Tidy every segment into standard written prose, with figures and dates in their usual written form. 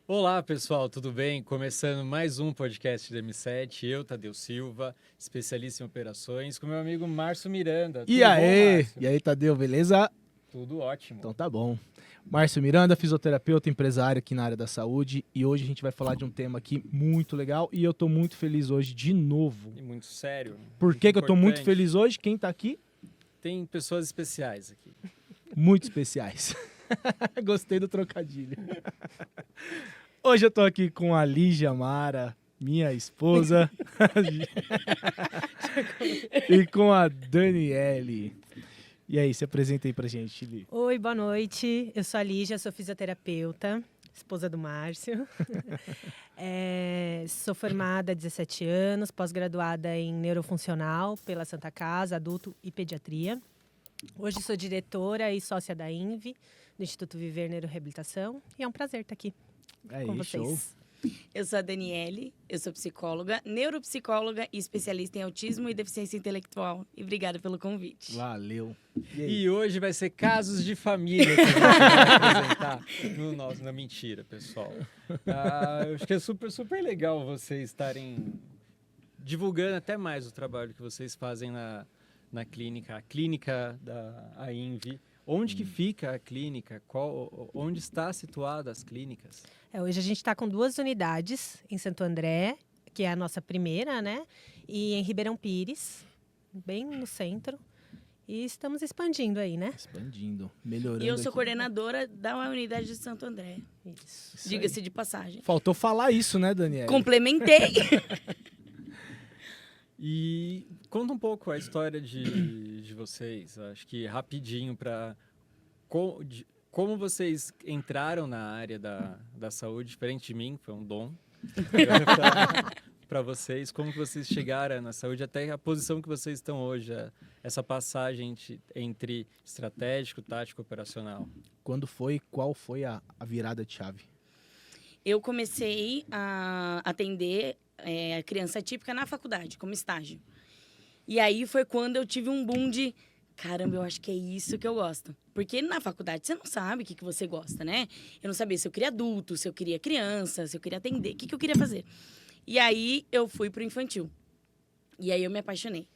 Olá, pessoal, tudo bem? Começando mais um podcast do M7, eu, Tadeu Silva, especialista em operações, com meu amigo Márcio Miranda. E Tudo bom, aí? Márcio? E aí, Tadeu, beleza? Tudo ótimo. Então tá bom. Márcio Miranda, fisioterapeuta, empresário aqui na área da saúde, e hoje a gente vai falar de um tema aqui muito legal e eu tô muito feliz hoje de novo. E muito sério. Por muito que eu tô muito importante. feliz hoje? Quem tá aqui? Tem pessoas especiais aqui. Muito especiais. Gostei do trocadilho. Hoje eu tô aqui com a Lígia Mara, minha esposa, e com a Daniele. E aí, se apresenta aí pra gente, Li. Oi, boa noite. Eu sou a Lígia, sou fisioterapeuta, esposa do Márcio. Sou formada há 17 anos, pós-graduada em neurofuncional pela Santa Casa, adulto e pediatria. Hoje sou diretora e sócia da INVI, do Instituto Viver Neuroreabilitação. E é um prazer estar aqui com Aí, vocês. show. Eu sou a Daniele, eu sou psicóloga, neuropsicóloga e especialista em autismo e deficiência intelectual. E obrigada pelo convite. Valeu. E aí? E hoje vai ser casos de família que a gente vai apresentar no nosso... Não, mentira, pessoal. Eu acho que é super legal vocês estarem divulgando até mais o trabalho que vocês fazem na clínica, a clínica da INVI. Onde que fica a clínica? Onde está situada as clínicas? Hoje a gente está com 2 unidades em Santo André, que é a nossa primeira, né? E em Ribeirão Pires, bem no centro. E estamos expandindo aí, né? Expandindo, melhorando. E eu sou aqui. coordenadora da unidade de Santo André. Isso. Isso Diga-se de passagem. Faltou falar isso, né, Daniela? Complementei. E conta um pouco a história de vocês. Acho que rapidinho para como vocês entraram na área da saúde, diferente de mim, foi um dom para vocês. Como que vocês chegaram na saúde até a posição que vocês estão hoje, essa passagem entre estratégico, tático e operacional? Qual foi a virada de chave? Eu comecei a atender a criança típica na faculdade, como estágio. E aí foi quando eu tive um boom de... Caramba, eu acho que é isso que eu gosto. Porque na faculdade você não sabe o que você gosta, né? Eu não sabia se eu queria adulto, se eu queria criança, se eu queria atender, o que eu queria fazer. E aí eu fui pro infantil. E aí eu me apaixonei.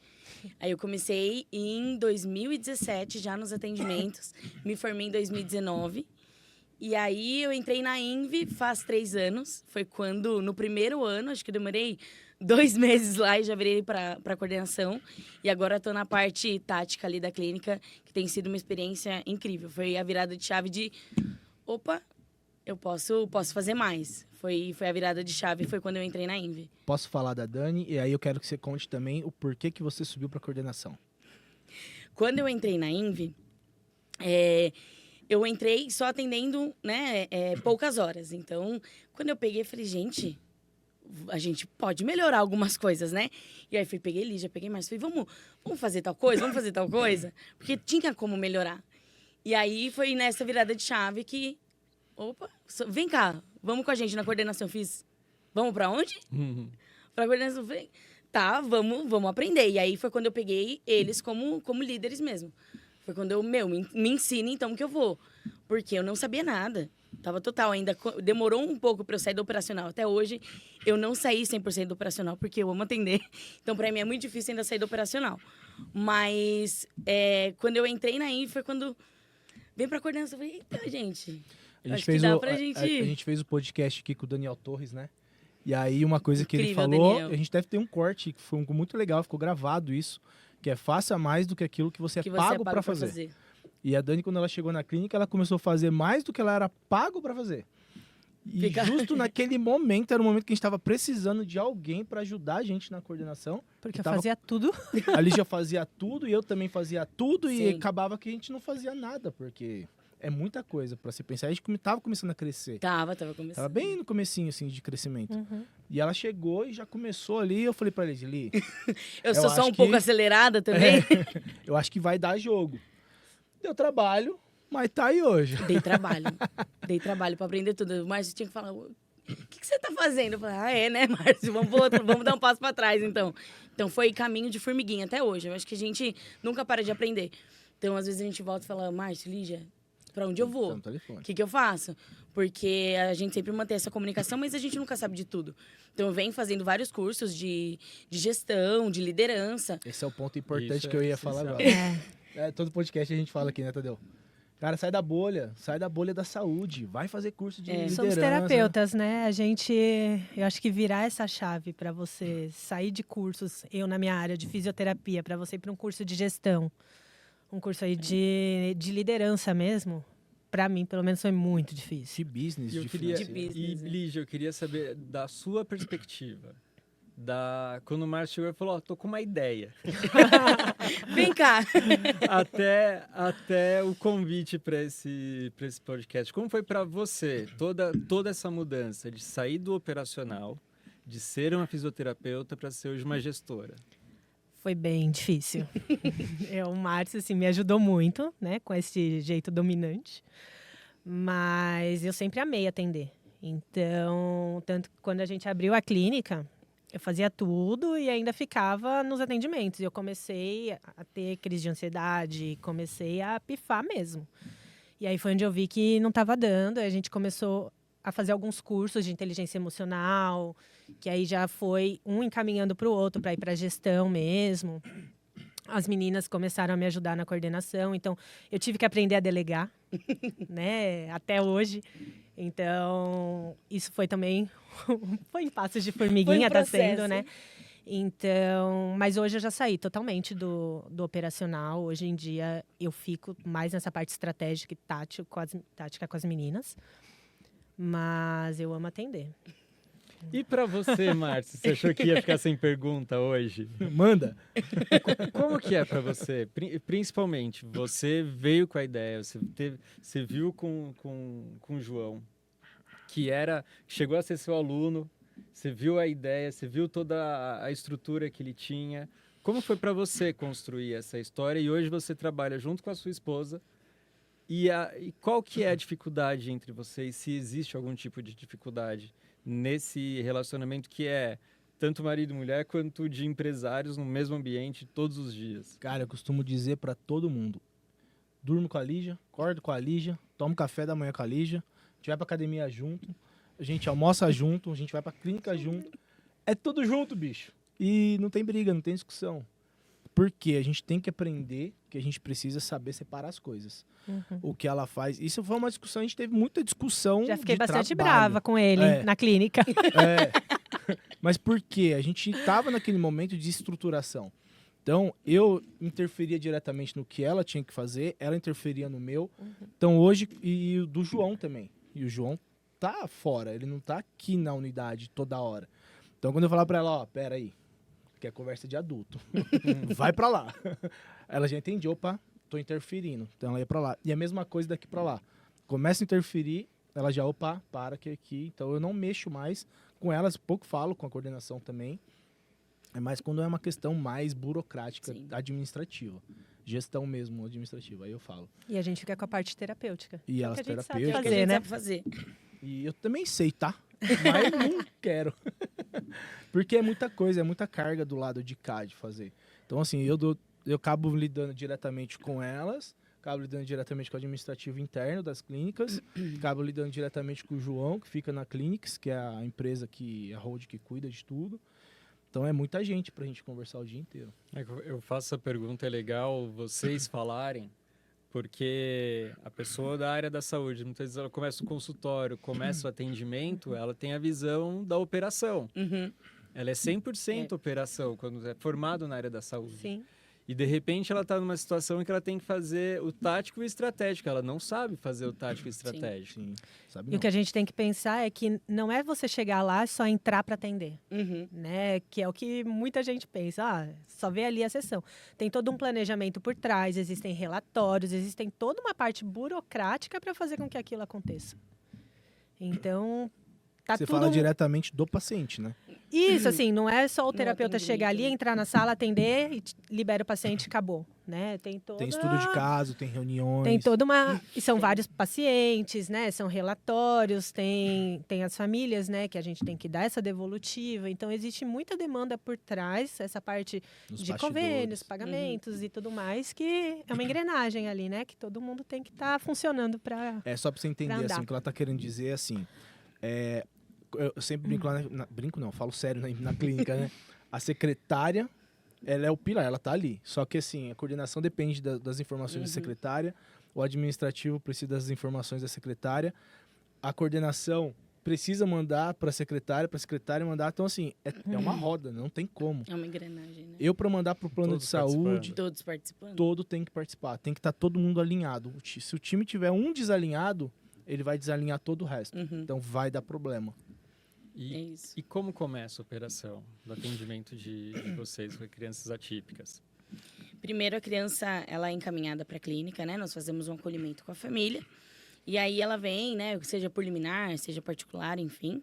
Aí eu comecei em 2017, já nos atendimentos. Me formei em 2019. E aí eu entrei na INVI faz 3 anos. Foi quando, no primeiro ano, acho que eu demorei 2 meses lá e já virei para coordenação. E agora estou na parte tática ali da clínica, que tem sido uma experiência incrível. Foi a virada de chave de, opa, eu posso fazer mais. Foi a virada de chave, foi quando eu entrei na INVI. Posso falar da Dani, e aí eu quero que você conte também o porquê que você subiu para coordenação. Quando eu entrei na INVI, eu entrei só atendendo, né, poucas horas. Então, quando eu peguei, eu falei, gente, a gente pode melhorar algumas coisas, né? E aí peguei Lígia, peguei Márcio, falei, vamos fazer tal coisa, vamos fazer tal coisa? Porque tinha como melhorar. E aí foi nessa virada de chave que, opa, vem cá, vamos com a gente na coordenação. Eu fiz, vamos pra onde? Pra coordenação. Eu falei, tá, vamos aprender. E aí foi quando eu peguei eles como líderes mesmo. Foi quando eu, me ensine então que eu vou. Porque eu não sabia nada. Tava total, ainda demorou um pouco para eu sair do operacional. Até hoje, eu não saí 100% do operacional, porque eu amo atender. Então, para mim, é muito difícil ainda sair do operacional. Mas, quando eu entrei na INVI, foi quando vem pra coordenação. Eu falei, eita, gente, acho que dá pra gente... A gente fez o podcast aqui com o Daniel Torres, né? E aí, uma coisa que ele Incrível, falou, Daniel. a gente deve ter um corte, que foi muito legal, ficou gravado isso, que é faça mais do que aquilo que você é pago para fazer. E a Dani, quando ela chegou na clínica, ela começou a fazer mais do que ela era pago para fazer. E justo naquele momento, era o momento que a gente estava precisando de alguém para ajudar a gente na coordenação. Porque eu fazia tudo. A Lígia fazia tudo e eu também fazia tudo. Sim. E acabava que a gente não fazia nada, porque é muita coisa para se pensar. A gente tava começando a crescer. Tava começando. Tava bem no comecinho, assim, de crescimento. Uhum. E ela chegou e já começou ali. Eu falei pra ela, Li, Eu sou só acho um pouco que- acelerada também. eu acho que vai dar jogo. Deu trabalho, mas tá aí hoje. Dei trabalho pra aprender tudo. O Márcio tinha que falar, o que você tá fazendo? Eu falei, né, Márcio? Vamos dar um passo pra trás, então. Então, foi caminho de formiguinha até hoje. Eu acho que a gente nunca para de aprender. Então, às vezes, a gente volta e fala, Márcio, Lígia, Pra onde eu vou? O que eu faço? Porque a gente sempre mantém essa comunicação, mas a gente nunca sabe de tudo. Então, eu venho fazendo vários cursos de gestão, de liderança. Esse é o ponto importante que eu ia falar agora. Todo podcast a gente fala aqui, né, Tadeu? Cara, sai da bolha da saúde, vai fazer curso de liderança. Somos terapeutas, né? Eu acho que virar essa chave para você sair de cursos, eu na minha área de fisioterapia, para você ir para um curso de gestão, um curso aí de liderança mesmo, para mim, pelo menos, foi muito difícil. De business, E, Lígia, eu queria saber da sua perspectiva. Quando o Márcio chegou e falou, tô com uma ideia. Vem cá. até o convite para esse podcast. Como foi para você toda essa mudança de sair do operacional, de ser uma fisioterapeuta para ser hoje uma gestora? Foi bem difícil. O Márcio assim, me ajudou muito, né, com esse jeito dominante. Mas eu sempre amei atender. Então, tanto que quando a gente abriu a clínica, eu fazia tudo e ainda ficava nos atendimentos. E eu comecei a ter crise de ansiedade, comecei a pifar mesmo. E aí foi onde eu vi que não estava dando. Aí a gente começou a fazer alguns cursos de inteligência emocional, que aí já foi um encaminhando para o outro, para ir para a gestão mesmo. As meninas começaram a me ajudar na coordenação, então eu tive que aprender a delegar, né, até hoje. Então, isso foi também, foi em passos de formiguinha, tá sendo, né? Então, mas hoje eu já saí totalmente do operacional. Hoje em dia eu fico mais nessa parte estratégica e tática com as meninas. Mas eu amo atender. E para você, Márcio? Você achou que ia ficar sem pergunta hoje? Manda! Como que é para você? Principalmente, você veio com a ideia, você viu com o João, chegou a ser seu aluno, você viu a ideia, você viu toda a estrutura que ele tinha. Como foi para você construir essa história? E hoje você trabalha junto com a sua esposa. E qual que é a dificuldade entre vocês? Se existe algum tipo de dificuldade nesse relacionamento que é tanto marido e mulher quanto de empresários no mesmo ambiente todos os dias? Cara, eu costumo dizer pra todo mundo: durmo com a Lígia, acordo com a Lígia, tomo café da manhã com a Lígia, a gente vai pra academia junto, a gente almoça junto, a gente vai pra clínica junto. É tudo junto, bicho. E não tem briga, não tem discussão. Porque a gente tem que aprender que a gente precisa saber separar as coisas. O que ela faz. Isso foi uma discussão, a gente teve muita discussão. Já fiquei bastante trabalho. brava com ele na clínica. Mas por quê? A gente estava naquele momento de estruturação. Então, eu interferia diretamente no que ela tinha que fazer, ela interferia no meu. Então, hoje, e o do João também. E o João tá fora, ele não tá aqui na unidade toda hora. Então, quando eu falar pra ela, ó, pera aí, que é conversa de adulto, vai pra lá. Ela já entende, opa, tô interferindo. Então, ela ia pra lá. E a mesma coisa daqui pra lá. Começa a interferir, ela já, opa, para que aqui. Então, eu não mexo mais com elas, pouco falo com a coordenação também. É mais quando é uma questão mais burocrática, administrativa. Gestão mesmo, administrativa, aí eu falo. E a gente fica com a parte terapêutica. E elas terapêuticas. Sabe fazer, né? Fazer. E eu também sei, tá? Mas não quero. Porque é muita coisa, é muita carga do lado de cá de fazer. Então, assim, eu acabo lidando diretamente com elas, acabo lidando diretamente com o administrativo interno das clínicas, acabo lidando diretamente com o João, que fica na Clinics, que é a empresa a hold que cuida de tudo. Então é muita gente pra gente conversar o dia inteiro. Eu faço essa pergunta, é legal vocês falarem, porque a pessoa da área da saúde, muitas vezes ela começa o consultório, começa o atendimento, ela tem a visão da operação. Ela é 100% operação, quando é formado na área da saúde. Sim. E, de repente, ela está numa situação em que ela tem que fazer o tático e o estratégico. Ela não sabe fazer o tático e o estratégico. Sim. Sabe E não. o que a gente tem que pensar é que não é você chegar lá e só entrar para atender. Né? Que é o que muita gente pensa. Só vê ali a sessão. Tem todo um planejamento por trás, existem relatórios, existem toda uma parte burocrática para fazer com que aquilo aconteça. Então, Você fala diretamente do paciente, né? Isso, assim, não é só o terapeuta chegar ali, entrar na sala, atender e libera o paciente e acabou, né? Tem estudo de caso, tem reuniões. Tem toda uma... E são vários pacientes, né? São relatórios, tem as famílias, né? Que a gente tem que dar essa devolutiva. Então, existe muita demanda por trás, essa parte de convênios, pagamentos e tudo mais, que é uma engrenagem ali, né? Que todo mundo tem que estar funcionando para só para você entender, assim, o que ela está querendo dizer, assim... eu sempre brinco lá, falo sério na clínica, né? A secretária, ela é o pilar, ela tá ali. Só que, assim, a coordenação depende das informações da secretária, o administrativo precisa das informações da secretária, a coordenação precisa mandar para a secretária mandar. Então, assim, é uma roda, não tem como. É uma engrenagem, né? Eu, para mandar para o plano de saúde... Todos participando. Todo tem que participar, tem que estar todo mundo alinhado. Se o time tiver um desalinhado, ele vai desalinhar todo o resto. Então, vai dar problema. E como começa a operação do atendimento de vocês com crianças atípicas? Primeiro, a criança ela é encaminhada para a clínica, né? Nós fazemos um acolhimento com a família. E aí ela vem, né? Seja por liminar, seja particular, enfim.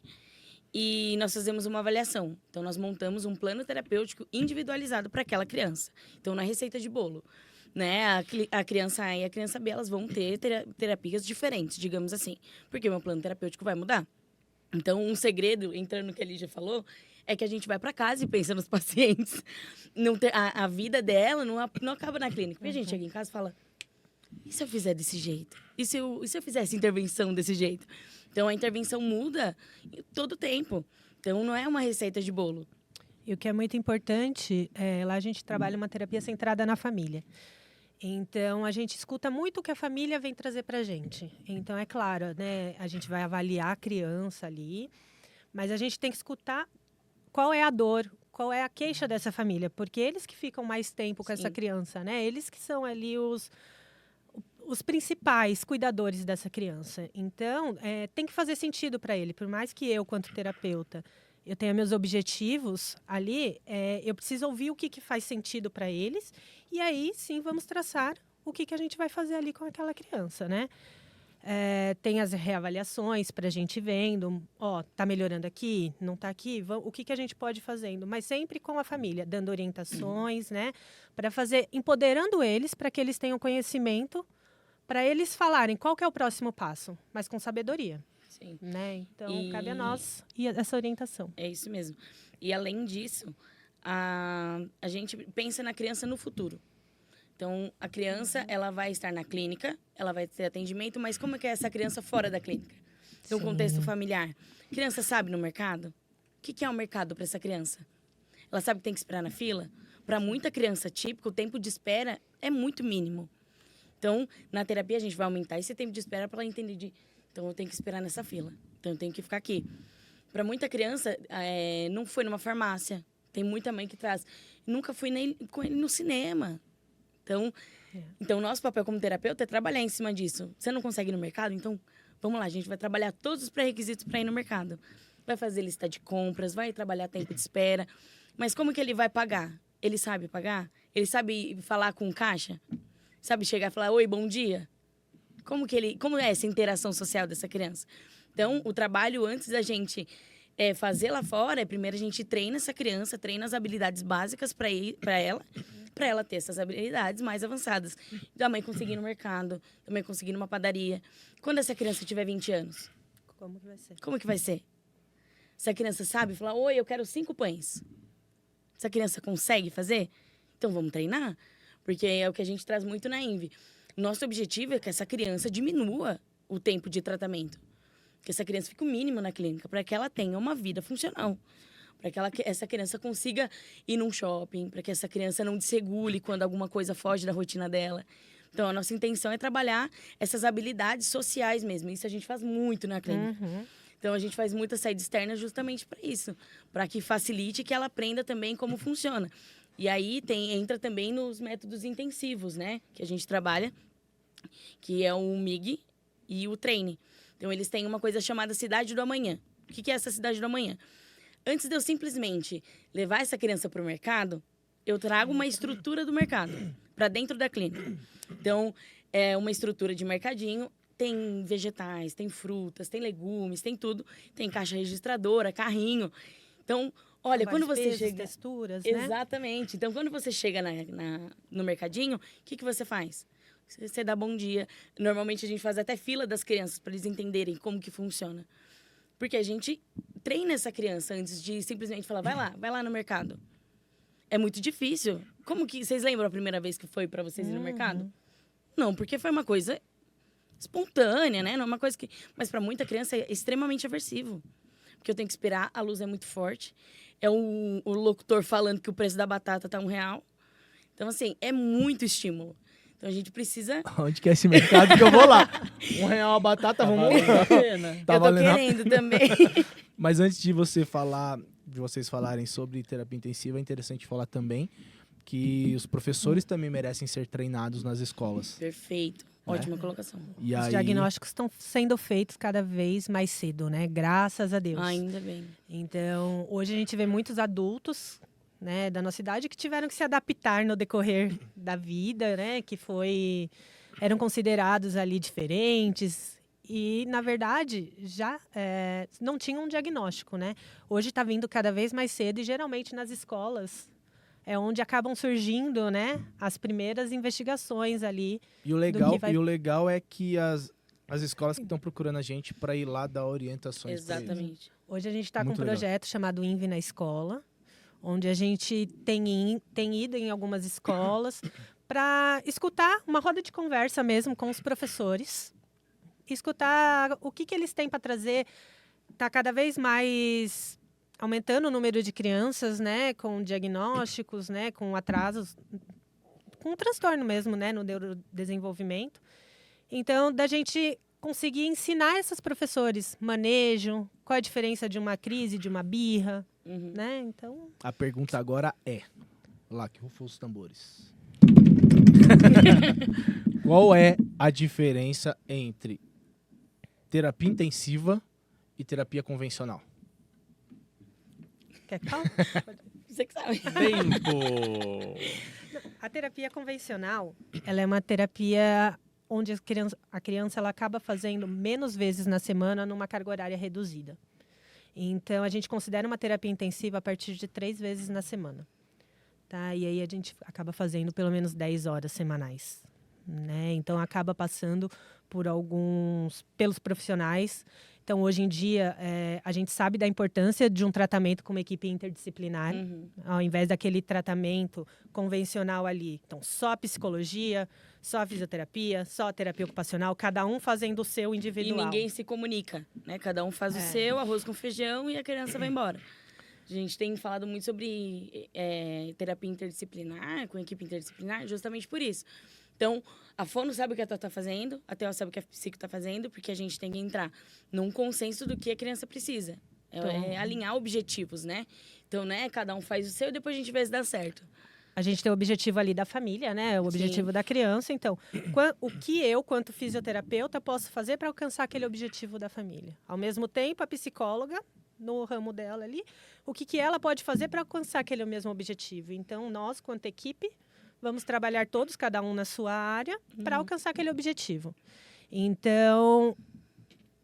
E nós fazemos uma avaliação. Então, nós montamos um plano terapêutico individualizado para aquela criança. Então, na receita de bolo, né? A criança A e a criança B, elas vão ter terapias diferentes, digamos assim. Porque o meu plano terapêutico vai mudar. Então, um segredo, entrando no que a Lígia falou, é que a gente vai para casa e pensa nos pacientes. A vida dela não acaba na clínica. Porque a gente chega em casa e fala, e se eu fizer desse jeito? E se eu fizer essa intervenção desse jeito? Então, a intervenção muda todo o tempo. Então, não é uma receita de bolo. E o que é muito importante, lá a gente trabalha uma terapia centrada na família. Então, a gente escuta muito o que a família vem trazer para a gente. Então, é claro, né, a gente vai avaliar a criança ali, mas a gente tem que escutar qual é a dor, qual é a queixa dessa família, porque eles que ficam mais tempo com essa criança, né? Eles que são ali os principais cuidadores dessa criança. Então, tem que fazer sentido para ele, por mais que eu, quanto terapeuta, eu tenha meus objetivos ali, eu preciso ouvir o que faz sentido para eles e aí, sim, vamos traçar o que a gente vai fazer ali com aquela criança, né? Tem as reavaliações para a gente vendo, tá melhorando aqui, não tá aqui, o que a gente pode fazendo, mas sempre com a família, dando orientações, né? Para fazer, empoderando eles, para que eles tenham conhecimento, para eles falarem qual que é o próximo passo, mas com sabedoria. Sim. Né? Então, cabe a nós e essa orientação. É isso mesmo. E, além disso, a gente pensa na criança no futuro. Então, a criança, ela vai estar na clínica, ela vai ter atendimento, mas como é que é essa criança fora da clínica? No contexto familiar. A criança sabe no mercado? O que é o mercado para essa criança? Ela sabe que tem que esperar na fila? Para muita criança típica, o tempo de espera é muito mínimo. Então, na terapia, a gente vai aumentar esse tempo de espera para ela entender então, eu tenho que esperar nessa fila. Então, eu tenho que ficar aqui. Para muita criança, não foi numa farmácia. Tem muita mãe que traz. Nunca fui com ele no cinema. Então, nosso papel como terapeuta é trabalhar em cima disso. Você não consegue ir no mercado? Então, vamos lá. A gente vai trabalhar todos os pré-requisitos para ir no mercado. Vai fazer lista de compras, vai trabalhar tempo de espera. Mas como que ele vai pagar? Ele sabe pagar? Ele sabe falar com o caixa? Sabe chegar e falar, oi, bom dia? Como é essa interação social dessa criança? Então, o trabalho antes da gente fazer lá fora, primeiro a gente treina essa criança, treina as habilidades básicas para ela ter essas habilidades mais avançadas. Da mãe conseguir ir no mercado, da mãe conseguir ir numa padaria. Quando essa criança tiver 20 anos? Como que vai ser? Como que vai ser? Se a criança sabe falar, oi, eu quero 5 pães. Se a criança consegue fazer, então vamos treinar. Porque é o que a gente traz muito na INVI. Nosso objetivo é que essa criança diminua o tempo de tratamento. Que essa criança fique o mínimo na clínica, para que ela tenha uma vida funcional. Para que essa criança consiga ir num shopping, para que essa criança não desregule quando alguma coisa foge da rotina dela. Então, a nossa intenção é trabalhar essas habilidades sociais mesmo. Isso a gente faz muito na clínica. Então, a gente faz muita saída externa justamente para isso. Para que facilite que ela aprenda também como funciona. E aí, entra também nos métodos intensivos, né? Que a gente trabalha, que é o MIG e o Treine. Então, eles têm uma coisa chamada Cidade do Amanhã. O que é essa Cidade do Amanhã? Antes de eu simplesmente levar essa criança para o mercado, eu trago uma estrutura do mercado para dentro da clínica. Então, é uma estrutura de mercadinho tem vegetais, tem frutas, tem legumes, tem tudo. Tem caixa registradora, carrinho. Então, olha, quando você pesos, chega... texturas, né? Exatamente. Então, quando você chega no mercadinho, o que você faz? Você dá bom dia. Normalmente, a gente faz até fila das crianças para eles entenderem como que funciona. Porque a gente treina essa criança antes de simplesmente falar, vai lá no mercado. É muito difícil. Como que... Vocês lembram a primeira vez que foi para vocês ir no mercado? Não, porque foi uma coisa espontânea, né? Não é uma coisa que... Mas para muita criança é extremamente aversivo. Porque eu tenho que esperar, a luz é muito forte. É o locutor falando que o preço da batata tá R$1. Então, assim, é muito estímulo. Então, a gente precisa... Onde que é esse mercado que eu vou lá? R$1 a batata, vamos lá. Tá eu tô querendo também. Mas antes de vocês falarem sobre terapia intensiva, é interessante falar também que os professores também merecem ser treinados nas escolas. Perfeito. Ótima colocação. E Os diagnósticos estão sendo feitos cada vez mais cedo, né? Graças a Deus. Ainda bem. Então, hoje a gente vê muitos adultos, né, da nossa idade que tiveram que se adaptar no decorrer da vida, né? Que eram considerados ali diferentes e, na verdade, já não tinham um diagnóstico, né? Hoje está vindo cada vez mais cedo e, geralmente, nas escolas é onde acabam surgindo, né, as primeiras investigações ali. E o legal é que as escolas que estão procurando a gente para ir lá dar orientações. Exatamente. Hoje a gente está com um projeto chamado INVI na Escola, onde a gente tem ido em algumas escolas para escutar uma roda de conversa mesmo com os professores, escutar o que eles têm para trazer. Está cada vez mais aumentando o número de crianças, né, com diagnósticos, né, com atrasos, com transtorno mesmo, né, no neurodesenvolvimento. Então, da gente conseguir ensinar esses professores manejo, qual a diferença de uma crise, de uma birra, né? Então... A pergunta agora é, lá que rufou os tambores. Qual é a diferença entre terapia intensiva e terapia convencional? Quer calma? Você que sabe. Tempo! A terapia convencional, ela é uma terapia onde a criança ela acaba fazendo menos vezes na semana numa carga horária reduzida. Então, a gente considera uma terapia intensiva a partir de 3 vezes na semana. Tá? E aí a gente acaba fazendo pelo menos 10 horas semanais. Né? Então, acaba passando pelos profissionais. Então, hoje em dia, a gente sabe da importância de um tratamento com uma equipe interdisciplinar, ao invés daquele tratamento convencional ali. Então, só psicologia, só fisioterapia, só terapia ocupacional, cada um fazendo o seu individual. E ninguém se comunica, né? Cada um faz o seu, arroz com feijão, e a criança vai embora. A gente tem falado muito sobre terapia interdisciplinar, com equipe interdisciplinar, justamente por isso. Então, a fono sabe o que a TEL está fazendo, a TEL sabe o que a psico está fazendo, porque a gente tem que entrar num consenso do que a criança precisa. É alinhar objetivos, né? Então, né, cada um faz o seu e depois a gente vê se dá certo. A gente tem o objetivo ali da família, né? O objetivo da criança. Então, o que eu, quanto fisioterapeuta, posso fazer para alcançar aquele objetivo da família? Ao mesmo tempo, a psicóloga, no ramo dela ali, o que ela pode fazer para alcançar aquele mesmo objetivo? Então, nós, quanto equipe, vamos trabalhar todos, cada um na sua área, para alcançar aquele objetivo. Então,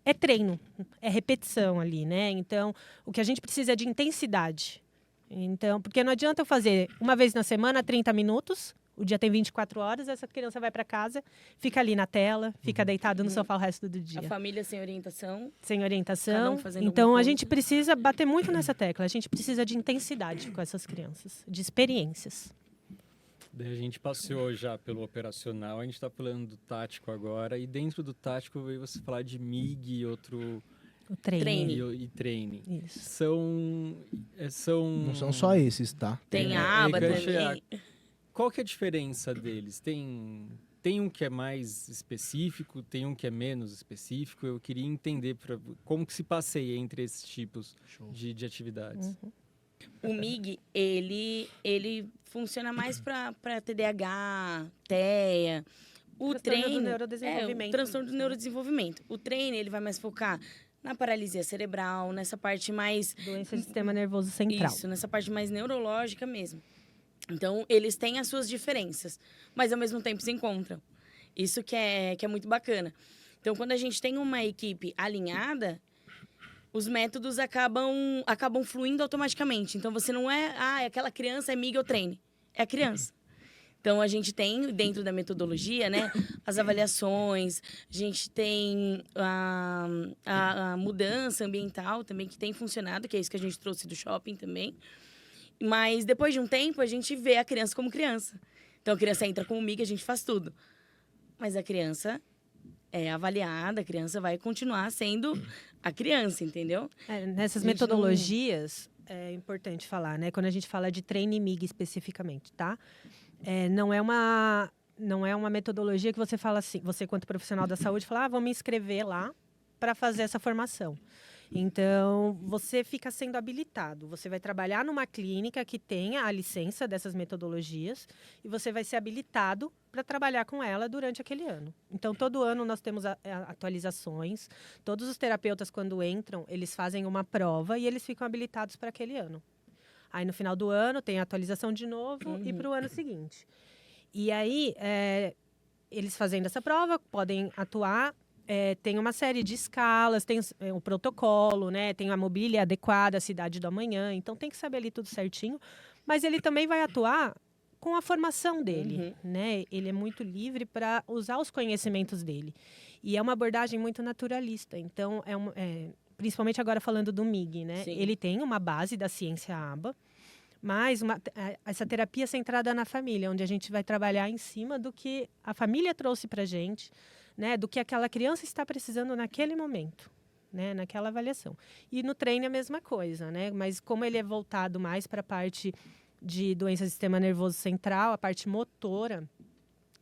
é treino, é repetição ali, né? Então, o que a gente precisa é de intensidade. Então, porque não adianta eu fazer uma vez na semana, 30 minutos, o dia tem 24 horas, essa criança vai para casa, fica ali na tela, fica deitado no sofá o resto do dia. A família sem orientação. Sem orientação. Cada um fazendo então, a gente precisa bater muito nessa tecla. A gente precisa de intensidade com essas crianças, de experiências. Daí a gente passeou já pelo operacional, a gente está falando do tático agora, e dentro do tático veio você falar de MIG e outro... O treine. E treine. Isso. São... Não são só esses, tá? Tem a aba também. Qual que é a diferença deles? Tem um que é mais específico, tem um que é menos específico. Eu queria entender como que se passeia entre esses tipos de atividades. O MIG, ele funciona mais para TDAH, TEA. O treino do neurodesenvolvimento. O transtorno do neurodesenvolvimento. O treino, ele vai mais focar na paralisia cerebral, nessa parte mais... Doença do sistema nervoso central. Isso, nessa parte mais neurológica mesmo. Então, eles têm as suas diferenças, mas ao mesmo tempo se encontram. Isso que é muito bacana. Então, quando a gente tem uma equipe alinhada, os métodos acabam fluindo automaticamente. Então, você não é, aquela criança é Miguel Treine. É a criança. Então, a gente tem, dentro da metodologia, né, as avaliações, a gente tem a mudança ambiental também, que tem funcionado, que é isso que a gente trouxe do shopping também. Mas, depois de um tempo, a gente vê a criança como criança. Então, a criança entra com o MIG, a gente faz tudo. Mas a criança é avaliada, a criança vai continuar sendo a criança, entendeu? Nessas metodologias, é importante falar, né? Quando a gente fala de treine MIG especificamente, tá? Não é uma metodologia que você fala assim, você quanto profissional da saúde, fala, vou me inscrever lá para fazer essa formação. Então, você fica sendo habilitado. Você vai trabalhar numa clínica que tenha a licença dessas metodologias e você vai ser habilitado para trabalhar com ela durante aquele ano. Então, todo ano nós temos atualizações. Todos os terapeutas, quando entram, eles fazem uma prova e eles ficam habilitados para aquele ano. Aí, no final do ano, tem a atualização de novo e para o ano seguinte. E aí, eles fazendo essa prova, podem atuar. Tem uma série de escalas, tem o protocolo, né? Tem a mobília adequada à cidade do amanhã. Então, tem que saber ali tudo certinho. Mas ele também vai atuar com a formação dele, né? Ele é muito livre para usar os conhecimentos dele. E é uma abordagem muito naturalista. Então, principalmente agora falando do MIG, né? Sim. Ele tem uma base da ciência ABA, mas essa terapia centrada na família, onde a gente vai trabalhar em cima do que a família trouxe para a gente, né, do que aquela criança está precisando naquele momento, né, naquela avaliação. E no treino é a mesma coisa, né, mas como ele é voltado mais para a parte de doença do sistema nervoso central, a parte motora,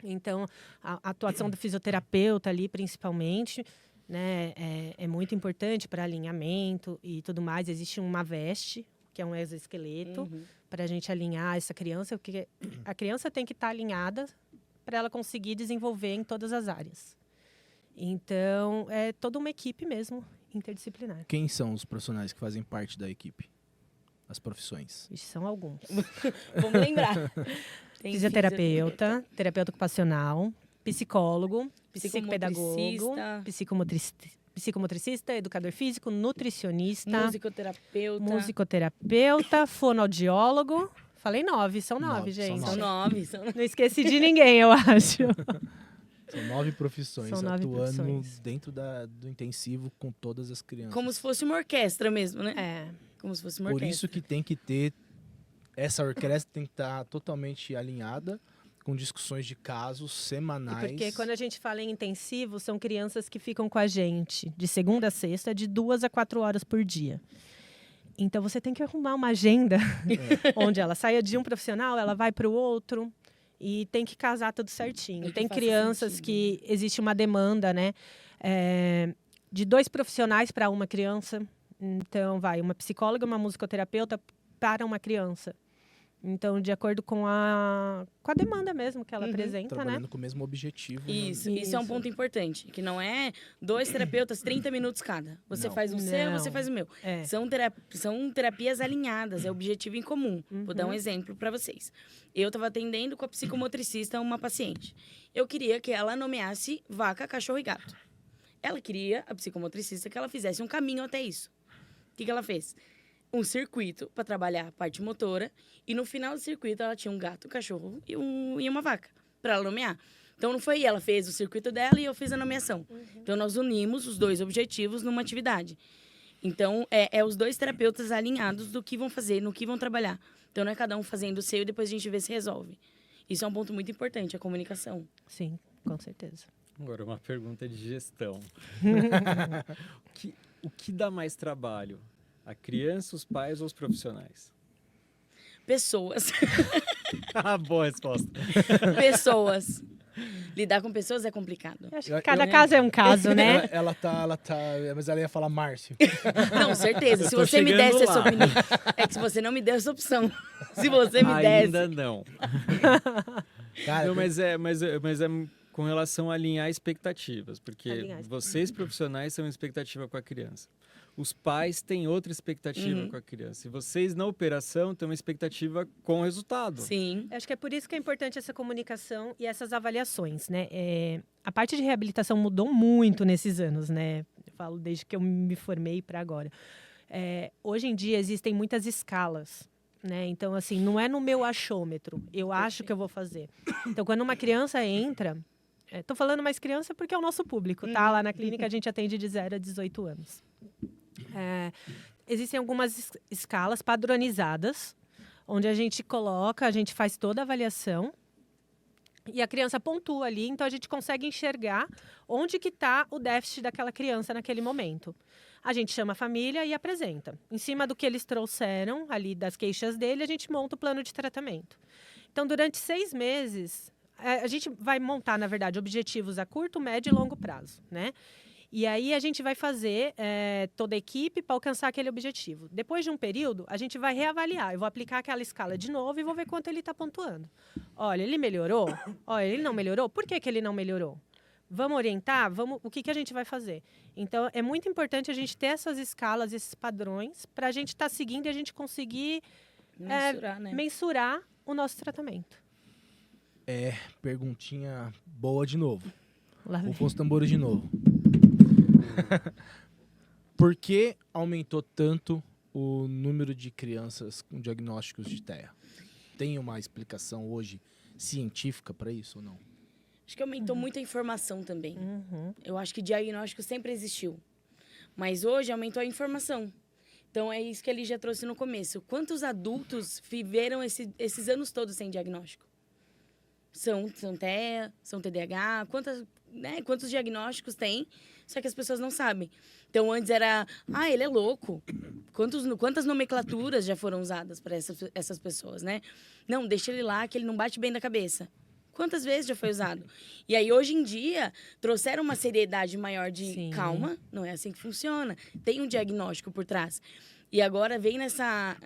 então a atuação do fisioterapeuta ali principalmente, né, é muito importante para alinhamento e tudo mais. Existe uma veste, que é um exoesqueleto, para a gente alinhar essa criança, porque a criança tem que estar alinhada para ela conseguir desenvolver em todas as áreas. Então, é toda uma equipe mesmo, interdisciplinar. Quem são os profissionais que fazem parte da equipe? As profissões? São alguns. Vamos lembrar. Tem Fisioterapeuta, terapeuta ocupacional, psicólogo, psicopedagogo, psicomotricista, educador físico, nutricionista, musicoterapeuta, fonoaudiólogo. Falei 9, são 9, gente. São 9. Não esqueci de ninguém, eu acho. São 9 profissões atuando profissões. Dentro do intensivo com todas as crianças. Como se fosse uma orquestra mesmo, né? Como se fosse uma orquestra. Por isso que tem que ter... Essa orquestra tem que estar totalmente alinhada, com discussões de casos semanais. Porque quando a gente fala em intensivo, são crianças que ficam com a gente de segunda a sexta, de 2 a 4 horas por dia. Então, você tem que arrumar uma agenda onde ela saia de um profissional, ela vai para o outro... E tem que casar tudo certinho. Tem crianças que existe uma demanda, né? De 2 profissionais para uma criança. Então, uma psicóloga, uma musicoterapeuta para uma criança. Então, de acordo com a demanda mesmo que ela apresenta, trabalhando né? com o mesmo objetivo. Isso é um ponto importante. Que não é 2 terapeutas, 30 minutos cada. Você faz o seu, você faz o meu. São terapias alinhadas, é objetivo em comum. Vou dar um exemplo para vocês. Eu estava atendendo com a psicomotricista uma paciente. Eu queria que ela nomeasse vaca, cachorro e gato. Ela queria, a psicomotricista, que ela fizesse um caminho até isso. O que ela fez? Um circuito para trabalhar a parte motora e no final do circuito ela tinha um gato, um cachorro e uma vaca para ela nomear. Então não foi ela fez o circuito dela e eu fiz a nomeação. Então nós unimos os 2 objetivos numa atividade. Então os 2 terapeutas alinhados do que vão fazer, no que vão trabalhar. Então não é cada um fazendo o seu e depois a gente vê se resolve. Isso é um ponto muito importante, a comunicação. Sim, com certeza. Agora uma pergunta de gestão. O que dá mais trabalho? A criança, os pais ou os profissionais? Pessoas. Boa resposta. Pessoas. Lidar com pessoas é complicado. Acho que cada caso é um caso, né? Ela tá... Mas ela ia falar Márcio. Não, certeza. Se você me desse essa opinião... É que se você não me der essa opção. Se você me desse... Ainda não. Cara, não, mas é com relação a alinhar expectativas. Porque vocês, profissionais, têm uma expectativa com a criança. Os pais têm outra expectativa com a criança. E vocês, na operação, têm uma expectativa com o resultado. Sim. Acho que é por isso que é importante essa comunicação e essas avaliações, né? a parte de reabilitação mudou muito nesses anos, né? Eu falo desde que eu me formei para agora. Hoje em dia existem muitas escalas, né? Então, assim, não é no meu achômetro. Eu acho que eu vou fazer. Então, quando uma criança entra... Estou falando mais criança porque é o nosso público, tá? Lá na clínica a gente atende de 0 a 18 anos. Existem algumas escalas padronizadas, onde a gente faz toda a avaliação e a criança pontua ali, então a gente consegue enxergar onde que está o déficit daquela criança naquele momento. A gente chama a família e apresenta. Em cima do que eles trouxeram ali, das queixas dele, a gente monta o plano de tratamento. Então, durante 6 meses, a gente vai montar, na verdade, objetivos a curto, médio e longo prazo, né? E aí a gente vai fazer toda a equipe para alcançar aquele objetivo. Depois de um período, a gente vai reavaliar. Eu vou aplicar aquela escala de novo e vou ver quanto ele está pontuando. Olha, ele melhorou? Olha, ele não melhorou? Por que ele não melhorou? Vamos orientar? O que a gente vai fazer? Então, é muito importante a gente ter essas escalas, esses padrões, para a gente estar seguindo e a gente conseguir mensurar o nosso tratamento. Perguntinha boa de novo. Lá vem. Vou os tambores de novo. Por que aumentou tanto o número de crianças com diagnósticos de TEA? Tem uma explicação hoje científica para isso ou não? Acho que aumentou muito a informação também. Eu acho que diagnóstico sempre existiu. Mas hoje aumentou a informação. Então, é isso que ele já trouxe no começo. Quantos adultos viveram esses anos todos sem diagnóstico? São TEA, são TDAH, quantos diagnósticos tem, só que as pessoas não sabem. Então, antes era, ele é louco. Quantas nomenclaturas já foram usadas para essas pessoas, né? Não, deixa ele lá, que ele não bate bem da cabeça. Quantas vezes já foi usado? E aí, hoje em dia, trouxeram uma seriedade maior de Sim. calma, não é assim que funciona. Tem um diagnóstico por trás. E agora vem nessa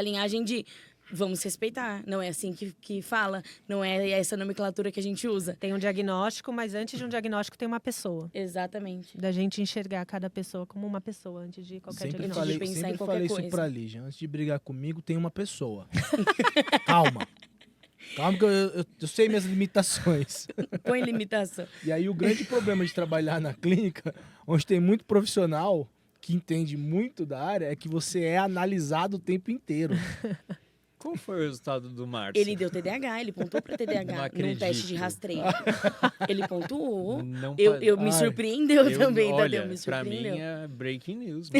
linhagem de vamos respeitar. Não é assim que fala, não é essa nomenclatura que a gente usa. Tem um diagnóstico, mas antes de um diagnóstico tem uma pessoa. Exatamente. Da gente enxergar cada pessoa como uma pessoa antes de qualquer diagnóstico. de pensar em qualquer falei coisa. Isso pra Lígia. Antes de brigar comigo, tem uma pessoa. Calma, que eu sei minhas limitações. Põe limitação. E aí o grande problema de trabalhar na clínica, onde tem muito profissional que entende muito da área, é que você é analisado o tempo inteiro. Qual foi o resultado do Márcio? Ele deu TDAH, ele pontuou para TDAH num teste de rastreio. Ele pontuou. Não Eu me surpreendeu também, olha, Tadeu, me surpreendeu. Pra mim é breaking news.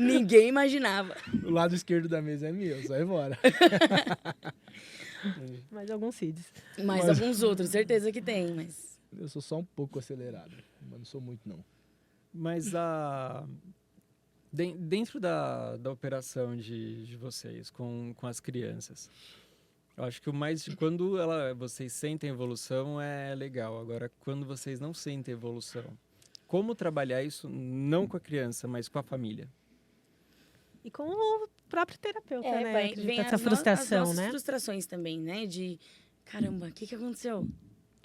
Ninguém imaginava. O lado esquerdo da mesa é meu, sai embora. Mais alguns CIDs. Mas alguns outros, certeza que tem, mas... Eu sou só um pouco acelerado, mas não sou muito, não. Mas dentro da operação de vocês com as crianças, eu acho que o mais... Quando vocês sentem evolução é legal. Agora, quando vocês não sentem evolução, como trabalhar isso não com a criança, mas com a família? E com o próprio terapeuta, né? Vem essa frustração, as nossas né? frustrações também, né? De, caramba, o que aconteceu?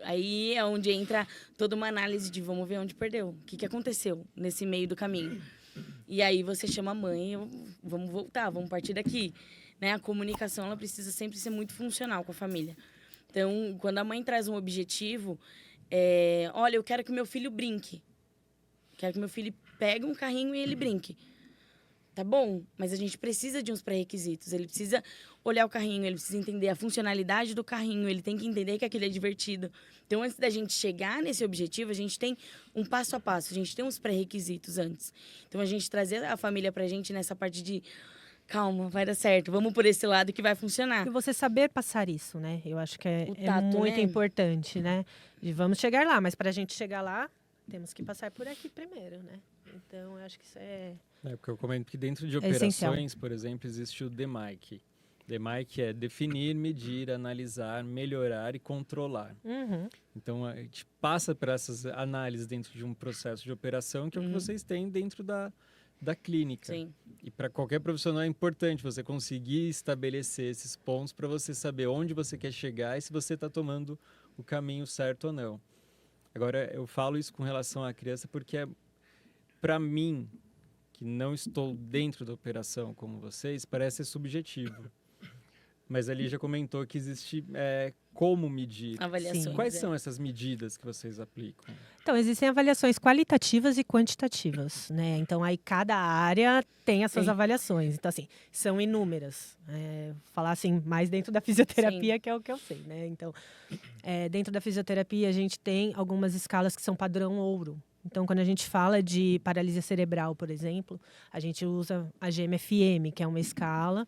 Aí é onde entra toda uma análise de vamos ver onde perdeu. O que aconteceu nesse meio do caminho? E aí você chama a mãe, vamos voltar, vamos partir daqui. Né? A comunicação ela precisa sempre ser muito funcional com a família. Então, quando a mãe traz um objetivo, olha, eu quero que meu filho brinque. Quero que meu filho pegue um carrinho e ele brinque. Tá bom, mas a gente precisa de uns pré-requisitos. Ele precisa olhar o carrinho, ele precisa entender a funcionalidade do carrinho, ele tem que entender que aquilo é divertido. Então, antes da gente chegar nesse objetivo, a gente tem um passo a passo, a gente tem uns pré-requisitos antes. Então, a gente trazer a família pra gente nessa parte de calma, vai dar certo, vamos por esse lado que vai funcionar. E você saber passar isso, né? Eu acho que é tato, muito né? importante, né? E vamos chegar lá, mas pra gente chegar lá, temos que passar por aqui primeiro, né? Então, eu acho que isso é... Porque eu comento que dentro de essencial. operações, por exemplo, existe o DMAIC. DMAIC é definir, medir, analisar, melhorar e controlar. Uhum. Então, a gente passa por essas análises dentro de um processo de operação, que é o que vocês têm dentro da clínica. Sim. E para qualquer profissional é importante você conseguir estabelecer esses pontos para você saber onde você quer chegar e se você está tomando o caminho certo ou não. Agora, eu falo isso com relação à criança porque, para mim, que não estou dentro da operação como vocês, parece ser subjetivo. Mas ali já comentou que existe como medir. Avaliações. Sim. Quais são essas medidas que vocês aplicam? Então, existem avaliações qualitativas e quantitativas, né? Então, aí cada área tem as suas avaliações. Então, assim, são inúmeras. Falar assim, mais dentro da fisioterapia, que é o que eu sei, né? Então, dentro da fisioterapia, a gente tem algumas escalas que são padrão ouro. Então, quando a gente fala de paralisia cerebral, por exemplo, a gente usa a GMFM, que é uma escala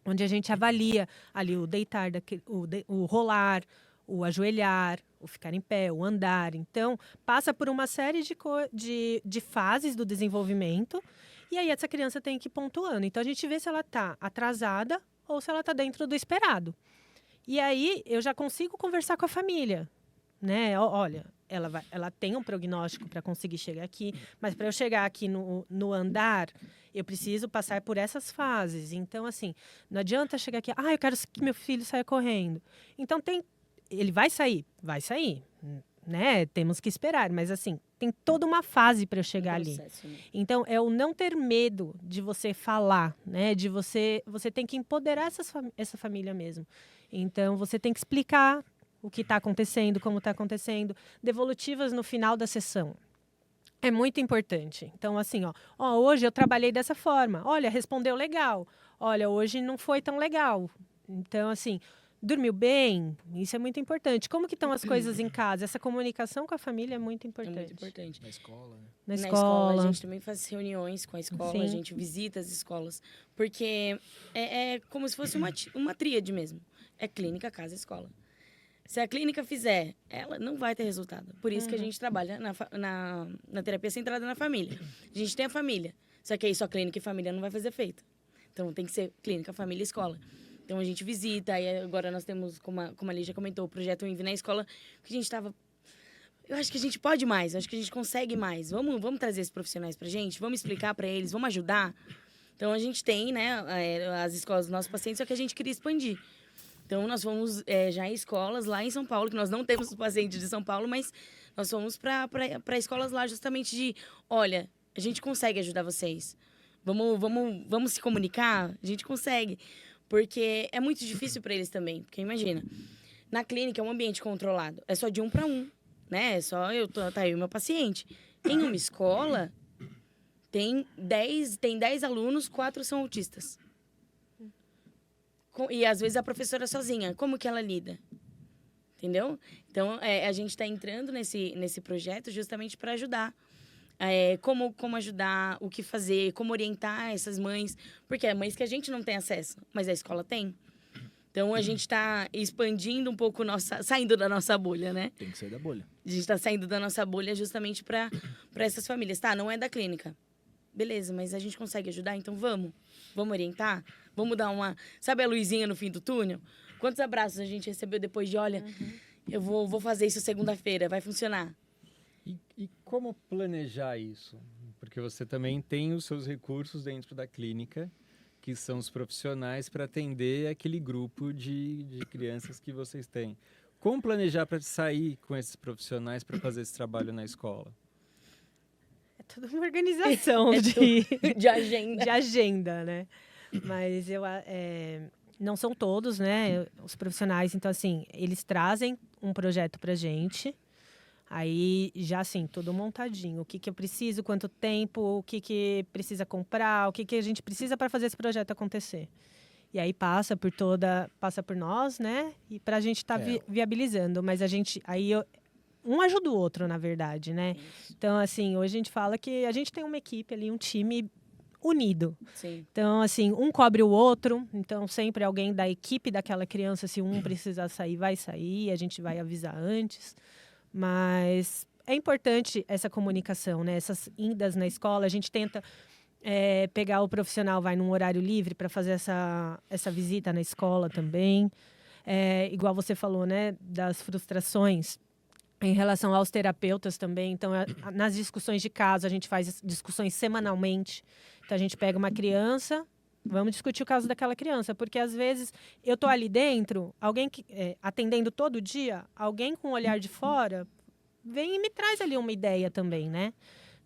onde a gente avalia ali o deitar, o rolar, o ajoelhar, o ficar em pé, o andar. Então, passa por uma série de fases do desenvolvimento e aí essa criança tem que ir pontuando. Então, a gente vê se ela está atrasada ou se ela está dentro do esperado. E aí, eu já consigo conversar com a família, né? Olha, ela tem um prognóstico para conseguir chegar aqui, mas para eu chegar aqui no andar, eu preciso passar por essas fases. Então, assim, não adianta chegar aqui, eu quero que meu filho saia correndo. Então, ele vai sair, né? Temos que esperar, mas assim, tem toda uma fase para eu chegar ali. Né? Então, é o não ter medo de você falar, né? De você tem que empoderar essa família mesmo. Então, você tem que explicar o que está acontecendo, como está acontecendo, devolutivas no final da sessão. É muito importante. Então, assim, hoje eu trabalhei dessa forma. Olha, respondeu legal. Olha, hoje não foi tão legal. Então, assim, dormiu bem? Isso é muito importante. Como que estão as coisas em casa? Essa comunicação com a família é muito importante. É muito importante. Na escola, né? Na escola, a gente também faz reuniões com a escola, Sim. a gente visita as escolas. Porque é como se fosse uma tríade mesmo. É clínica, casa, escola. Se a clínica fizer, ela não vai ter resultado. Por isso que a gente trabalha na terapia centrada na família. A gente tem a família, só que aí só clínica e família não vai fazer efeito. Então tem que ser clínica, família e escola. Então a gente visita, e agora nós temos, como a Lígia comentou, o projeto Envie na escola, que a gente estava... Eu acho que a gente pode mais, acho que a gente consegue mais. Vamos trazer esses profissionais pra gente, vamos explicar para eles, vamos ajudar. Então a gente tem, né, as escolas dos nossos pacientes, só que a gente queria expandir. Então, nós fomos já em escolas lá em São Paulo, que nós não temos pacientes de São Paulo, mas nós fomos para escolas lá justamente de, olha, a gente consegue ajudar vocês. Vamos se comunicar? A gente consegue. Porque é muito difícil para eles também. Porque imagina, na clínica é um ambiente controlado. É só de 1 para 1, né? É só tá eu e meu paciente. Em uma escola, tem 10 alunos, 4 são autistas. E às vezes a professora sozinha, como que ela lida? Entendeu? Então, a gente está entrando nesse projeto justamente para ajudar. Como ajudar, o que fazer, como orientar essas mães. Porque é mães que a gente não tem acesso, mas a escola tem. Então, a gente está expandindo um pouco, saindo da nossa bolha, né? Tem que sair da bolha. A gente está saindo da nossa bolha justamente para essas famílias. Tá, não é da clínica. Beleza, mas a gente consegue ajudar, então vamos orientar? Vamos dar uma... Sabe a luzinha no fim do túnel? Quantos abraços a gente recebeu depois de, olha, eu vou fazer isso segunda-feira, vai funcionar? E como planejar isso? Porque você também tem os seus recursos dentro da clínica, que são os profissionais para atender aquele grupo de crianças que vocês têm. Como planejar para sair com esses profissionais para fazer esse trabalho na escola? É toda uma organização de agenda. De agenda, né? Mas não são todos, né? Os profissionais, então, assim, eles trazem um projeto pra gente. Aí, já assim, tudo montadinho. O que eu preciso, quanto tempo, o que precisa comprar, o que a gente precisa para fazer esse projeto acontecer. E aí passa por nós, né? E pra gente estar viabilizando. Mas um ajuda o outro, na verdade, né? Isso. Então, assim, hoje a gente fala que a gente tem uma equipe ali, um time unido. Sim. Então, assim, um cobre o outro. Então, sempre alguém da equipe daquela criança, se um precisar sair, vai sair. A gente vai avisar antes. Mas é importante essa comunicação, né? Essas indas na escola, a gente tenta pegar o profissional, vai num horário livre para fazer essa visita na escola também. Igual você falou, né? Das frustrações em relação aos terapeutas também. Então, nas discussões de caso, a gente faz discussões semanalmente. Então, a gente pega uma criança, vamos discutir o caso daquela criança. Porque, às vezes, eu tô ali dentro, alguém atendendo todo dia, alguém com um olhar de fora, vem e me traz ali uma ideia também, né?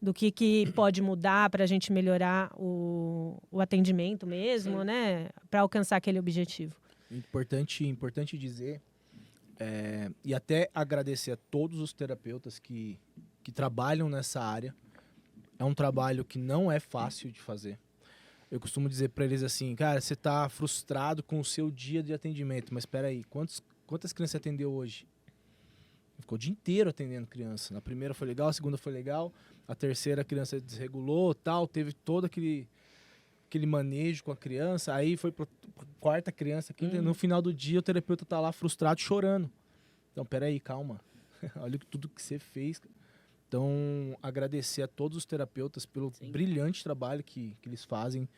Do que pode mudar para a gente melhorar o atendimento mesmo, né? Para alcançar aquele objetivo. Importante dizer E até agradecer a todos os terapeutas que trabalham nessa área. É um trabalho que não é fácil de fazer. Eu costumo dizer para eles assim, cara, você está frustrado com o seu dia de atendimento, mas espera aí, quantas crianças você atendeu hoje? Ficou o dia inteiro atendendo criança. Na primeira foi legal, a segunda foi legal, a terceira a criança desregulou, tal, teve todo aquele manejo com a criança, aí foi para a quarta criança, quinta, no final do dia o terapeuta tá lá frustrado, chorando. Então, peraí, calma. Olha tudo que você fez. Então, agradecer a todos os terapeutas pelo brilhante trabalho que eles fazem,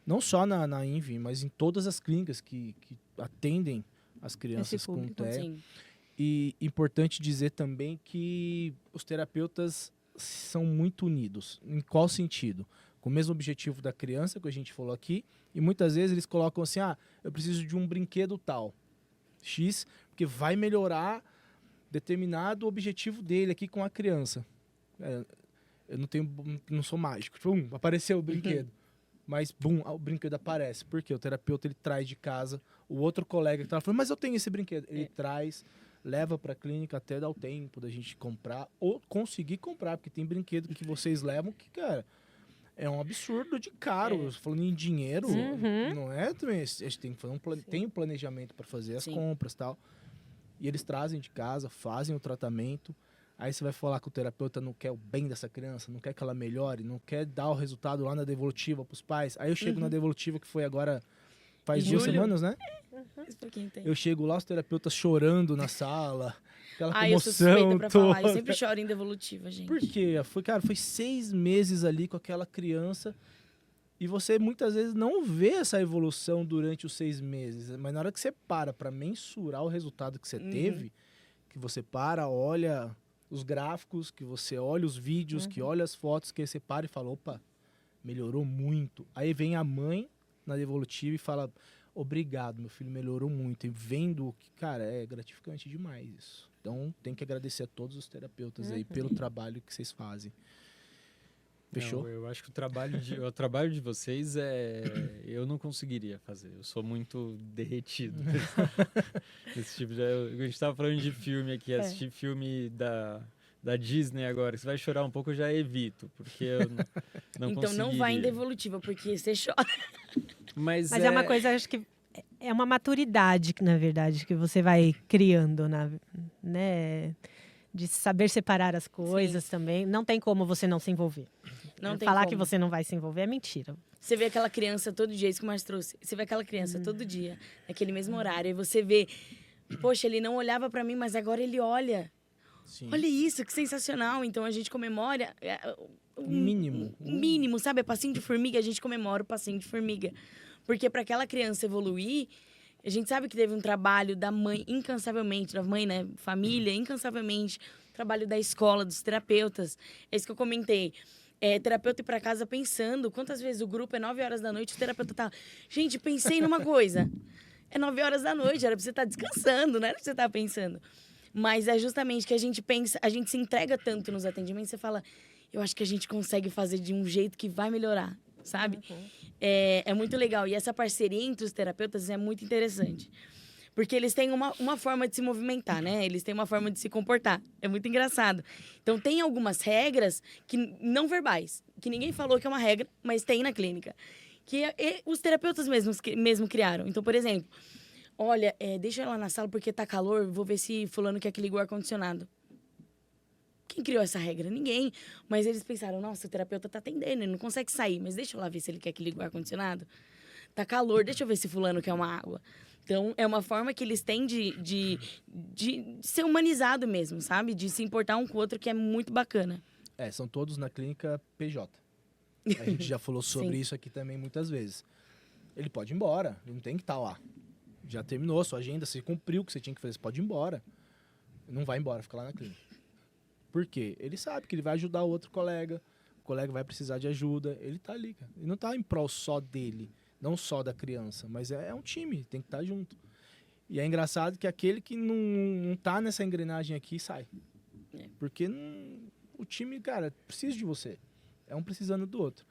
não só na INVI, mas em todas as clínicas que atendem as crianças com TEA. E importante dizer também que os terapeutas são muito unidos. Em qual sentido? Com o mesmo objetivo da criança, que a gente falou aqui, e muitas vezes eles colocam assim, eu preciso de um brinquedo tal, X, porque vai melhorar determinado objetivo dele aqui com a criança. Eu não sou mágico. Tipo, apareceu o brinquedo. Mas, o brinquedo aparece. Porque o terapeuta, ele traz de casa, o outro colega que tá falando, mas eu tenho esse brinquedo. Ele traz, leva pra clínica até dar o tempo da gente comprar, ou conseguir comprar, porque tem brinquedo que vocês levam que, cara, é um absurdo de caro. Falando em dinheiro, não é também. A gente tem que fazer tem um planejamento para fazer as compras e tal. E eles trazem de casa, fazem o tratamento. Aí você vai falar que o terapeuta não quer o bem dessa criança, não quer que ela melhore, não quer dar o resultado lá na devolutiva para os pais. Aí eu chego na devolutiva, que foi agora, faz 2 semanas, né? Eu chego lá, os terapeutas chorando na sala, aquela comoção eu sou suspeita pra toda. falar, eu sempre choro em devolutiva, gente. Por quê? Foi 6 meses ali com aquela criança e você muitas vezes não vê essa evolução durante os 6 meses, mas na hora que você para mensurar o resultado que você teve, que você olha os gráficos, que você olha os vídeos, que olha as fotos, que você para e fala, opa, melhorou muito. Aí vem a mãe na devolutiva e fala, obrigado, meu filho melhorou muito. E vendo que, cara, é gratificante demais isso. Então, tem que agradecer a todos os terapeutas aí pelo trabalho que vocês fazem. Fechou? Não, eu acho que o trabalho de vocês eu não conseguiria fazer. Eu sou muito derretido. Esse tipo a gente estava falando de filme aqui, assistir filme da Disney agora. Você vai chorar um pouco, eu já evito, porque eu não então conseguiria. não vai em devolutiva, porque você chora. Mas é uma coisa, acho que é uma maturidade, na verdade, que você vai criando, né? De saber separar as coisas também. Não tem como você não se envolver. Falar que você não vai se envolver é mentira. Você vê aquela criança todo dia, isso que o Márcio trouxe. Você vê aquela criança todo dia, naquele mesmo horário. E você vê, poxa, ele não olhava pra mim, mas agora ele olha. Sim. Olha isso, que sensacional. Então a gente comemora o mínimo. O mínimo, sabe? É passinho de formiga, a gente comemora o passinho de formiga. Porque para aquela criança evoluir, a gente sabe que teve um trabalho da mãe incansavelmente, da mãe, né? Família, incansavelmente. Trabalho da escola, dos terapeutas. É isso que eu comentei. Terapeuta ir para casa pensando. Quantas vezes o grupo é 9 horas da noite, o terapeuta tá... Gente, pensei numa coisa. É 9 horas da noite, era pra você estar descansando, não era pra você estar pensando. Mas é justamente que a gente pensa, a gente se entrega tanto nos atendimentos, você fala, eu acho que a gente consegue fazer de um jeito que vai melhorar, sabe? É muito legal. E essa parceria entre os terapeutas é muito interessante. Porque eles têm uma forma de se movimentar, né? Eles têm uma forma de se comportar. É muito engraçado. Então, tem algumas regras que não verbais, que ninguém falou que é uma regra, mas tem na clínica. Que os terapeutas mesmo criaram. Então, por exemplo, olha, deixa ela na sala porque tá calor, vou ver se fulano quer que ligue o ar-condicionado. Quem criou essa regra? Ninguém. Mas eles pensaram, nossa, o terapeuta tá atendendo, ele não consegue sair, mas deixa eu lá ver se ele quer que ligue o ar-condicionado. Tá calor, deixa eu ver se fulano quer uma água. Então, é uma forma que eles têm de ser humanizado mesmo, sabe? De se importar um com o outro, que é muito bacana. São todos na clínica PJ. A gente já falou sobre isso aqui também muitas vezes. Ele pode ir embora, ele não tem que estar lá. Já terminou a sua agenda, você cumpriu o que você tinha que fazer, você pode ir embora. Não vai embora, fica lá na clínica. Por quê? Ele sabe que ele vai ajudar o outro colega, o colega vai precisar de ajuda, ele tá ali, cara. Ele não tá em prol só dele, não só da criança, mas é um time, tem que estar junto. E é engraçado que aquele que não tá nessa engrenagem aqui sai. Porque o time, cara, precisa de você. É um precisando do outro.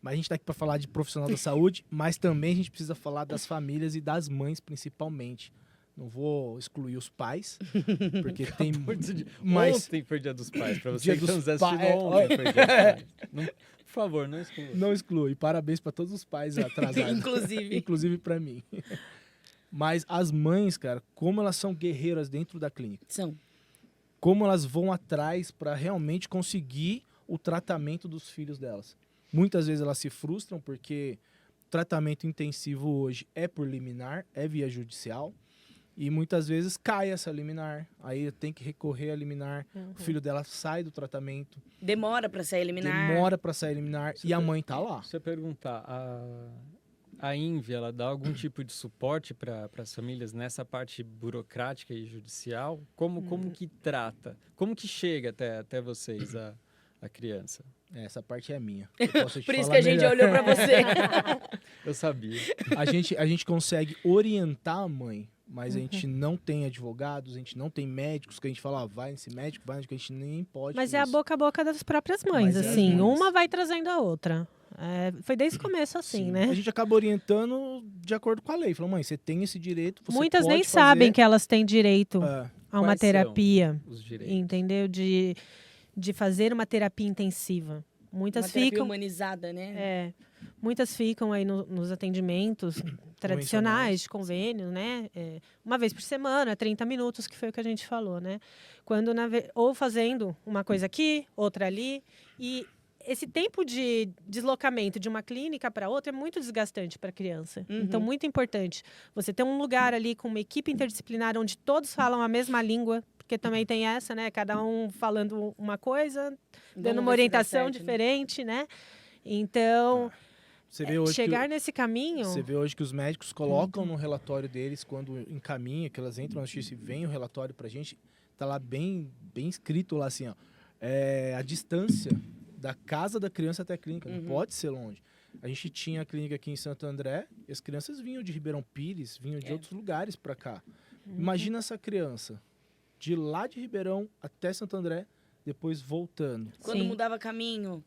Mas a gente tá aqui para falar de profissional da saúde, mas também a gente precisa falar das famílias e das mães, principalmente, Não vou excluir os pais, porque tem... Ontem foi Dia dos Pais, pra você Dia que dos estão nos assistindo ontem foi Dia dos Pais. Por favor, não exclua. Não exclui. Parabéns para todos os pais atrasados. Inclusive. Inclusive para mim. Mas as mães, cara, como elas são guerreiras dentro da clínica. São. Como elas vão atrás para realmente conseguir o tratamento dos filhos delas. Muitas vezes elas se frustram porque tratamento intensivo hoje é por liminar, é via judicial. E muitas vezes cai essa liminar. Aí tem que recorrer a liminar. O filho dela sai do tratamento. Demora para sair liminar. E a mãe tá lá. Se eu perguntar, a INVI, ela dá algum tipo de suporte para as famílias nessa parte burocrática e judicial? Como que trata? Como que chega até vocês a criança? Essa parte é minha. Por isso que a gente olhou para você. Eu sabia. A gente consegue orientar a mãe, mas a gente não tem advogados, a gente não tem médicos que a gente fala, vai nesse médico, vai nesse, a gente nem pode. Mas é a boca a boca das próprias mães, assim. Uma vai trazendo a outra. Foi desde o começo assim, Sim. né? A gente acaba orientando de acordo com a lei. Falou, mãe, você tem esse direito, você Muitas pode nem fazer... sabem que elas têm direito a uma Quais terapia. são os direitos? Entendeu? De fazer uma terapia intensiva. Muitas uma terapia ficam humanizada, né? Muitas ficam aí nos atendimentos tradicionais de convênio, né? Uma vez por semana, 30 minutos, que foi o que a gente falou, né? Quando ou fazendo uma coisa aqui, outra ali. E esse tempo de deslocamento de uma clínica para outra é muito desgastante para a criança. Então, muito importante você ter um lugar ali com uma equipe interdisciplinar onde todos falam a mesma língua, porque também tem essa, né? Cada um falando uma coisa, dando uma orientação certo, diferente, né? Então, você vê hoje chegar nesse caminho... Você vê hoje que os médicos colocam no relatório deles, quando encaminha, que elas entram na justiça e vem o relatório pra gente, tá lá bem escrito lá assim, ó, a distância da casa da criança até a clínica, não pode ser longe. A gente tinha a clínica aqui em Santo André, e as crianças vinham de Ribeirão Pires, vinham de outros lugares para cá. Imagina essa criança, de lá de Ribeirão até Santo André, depois voltando. Quando mudava caminho,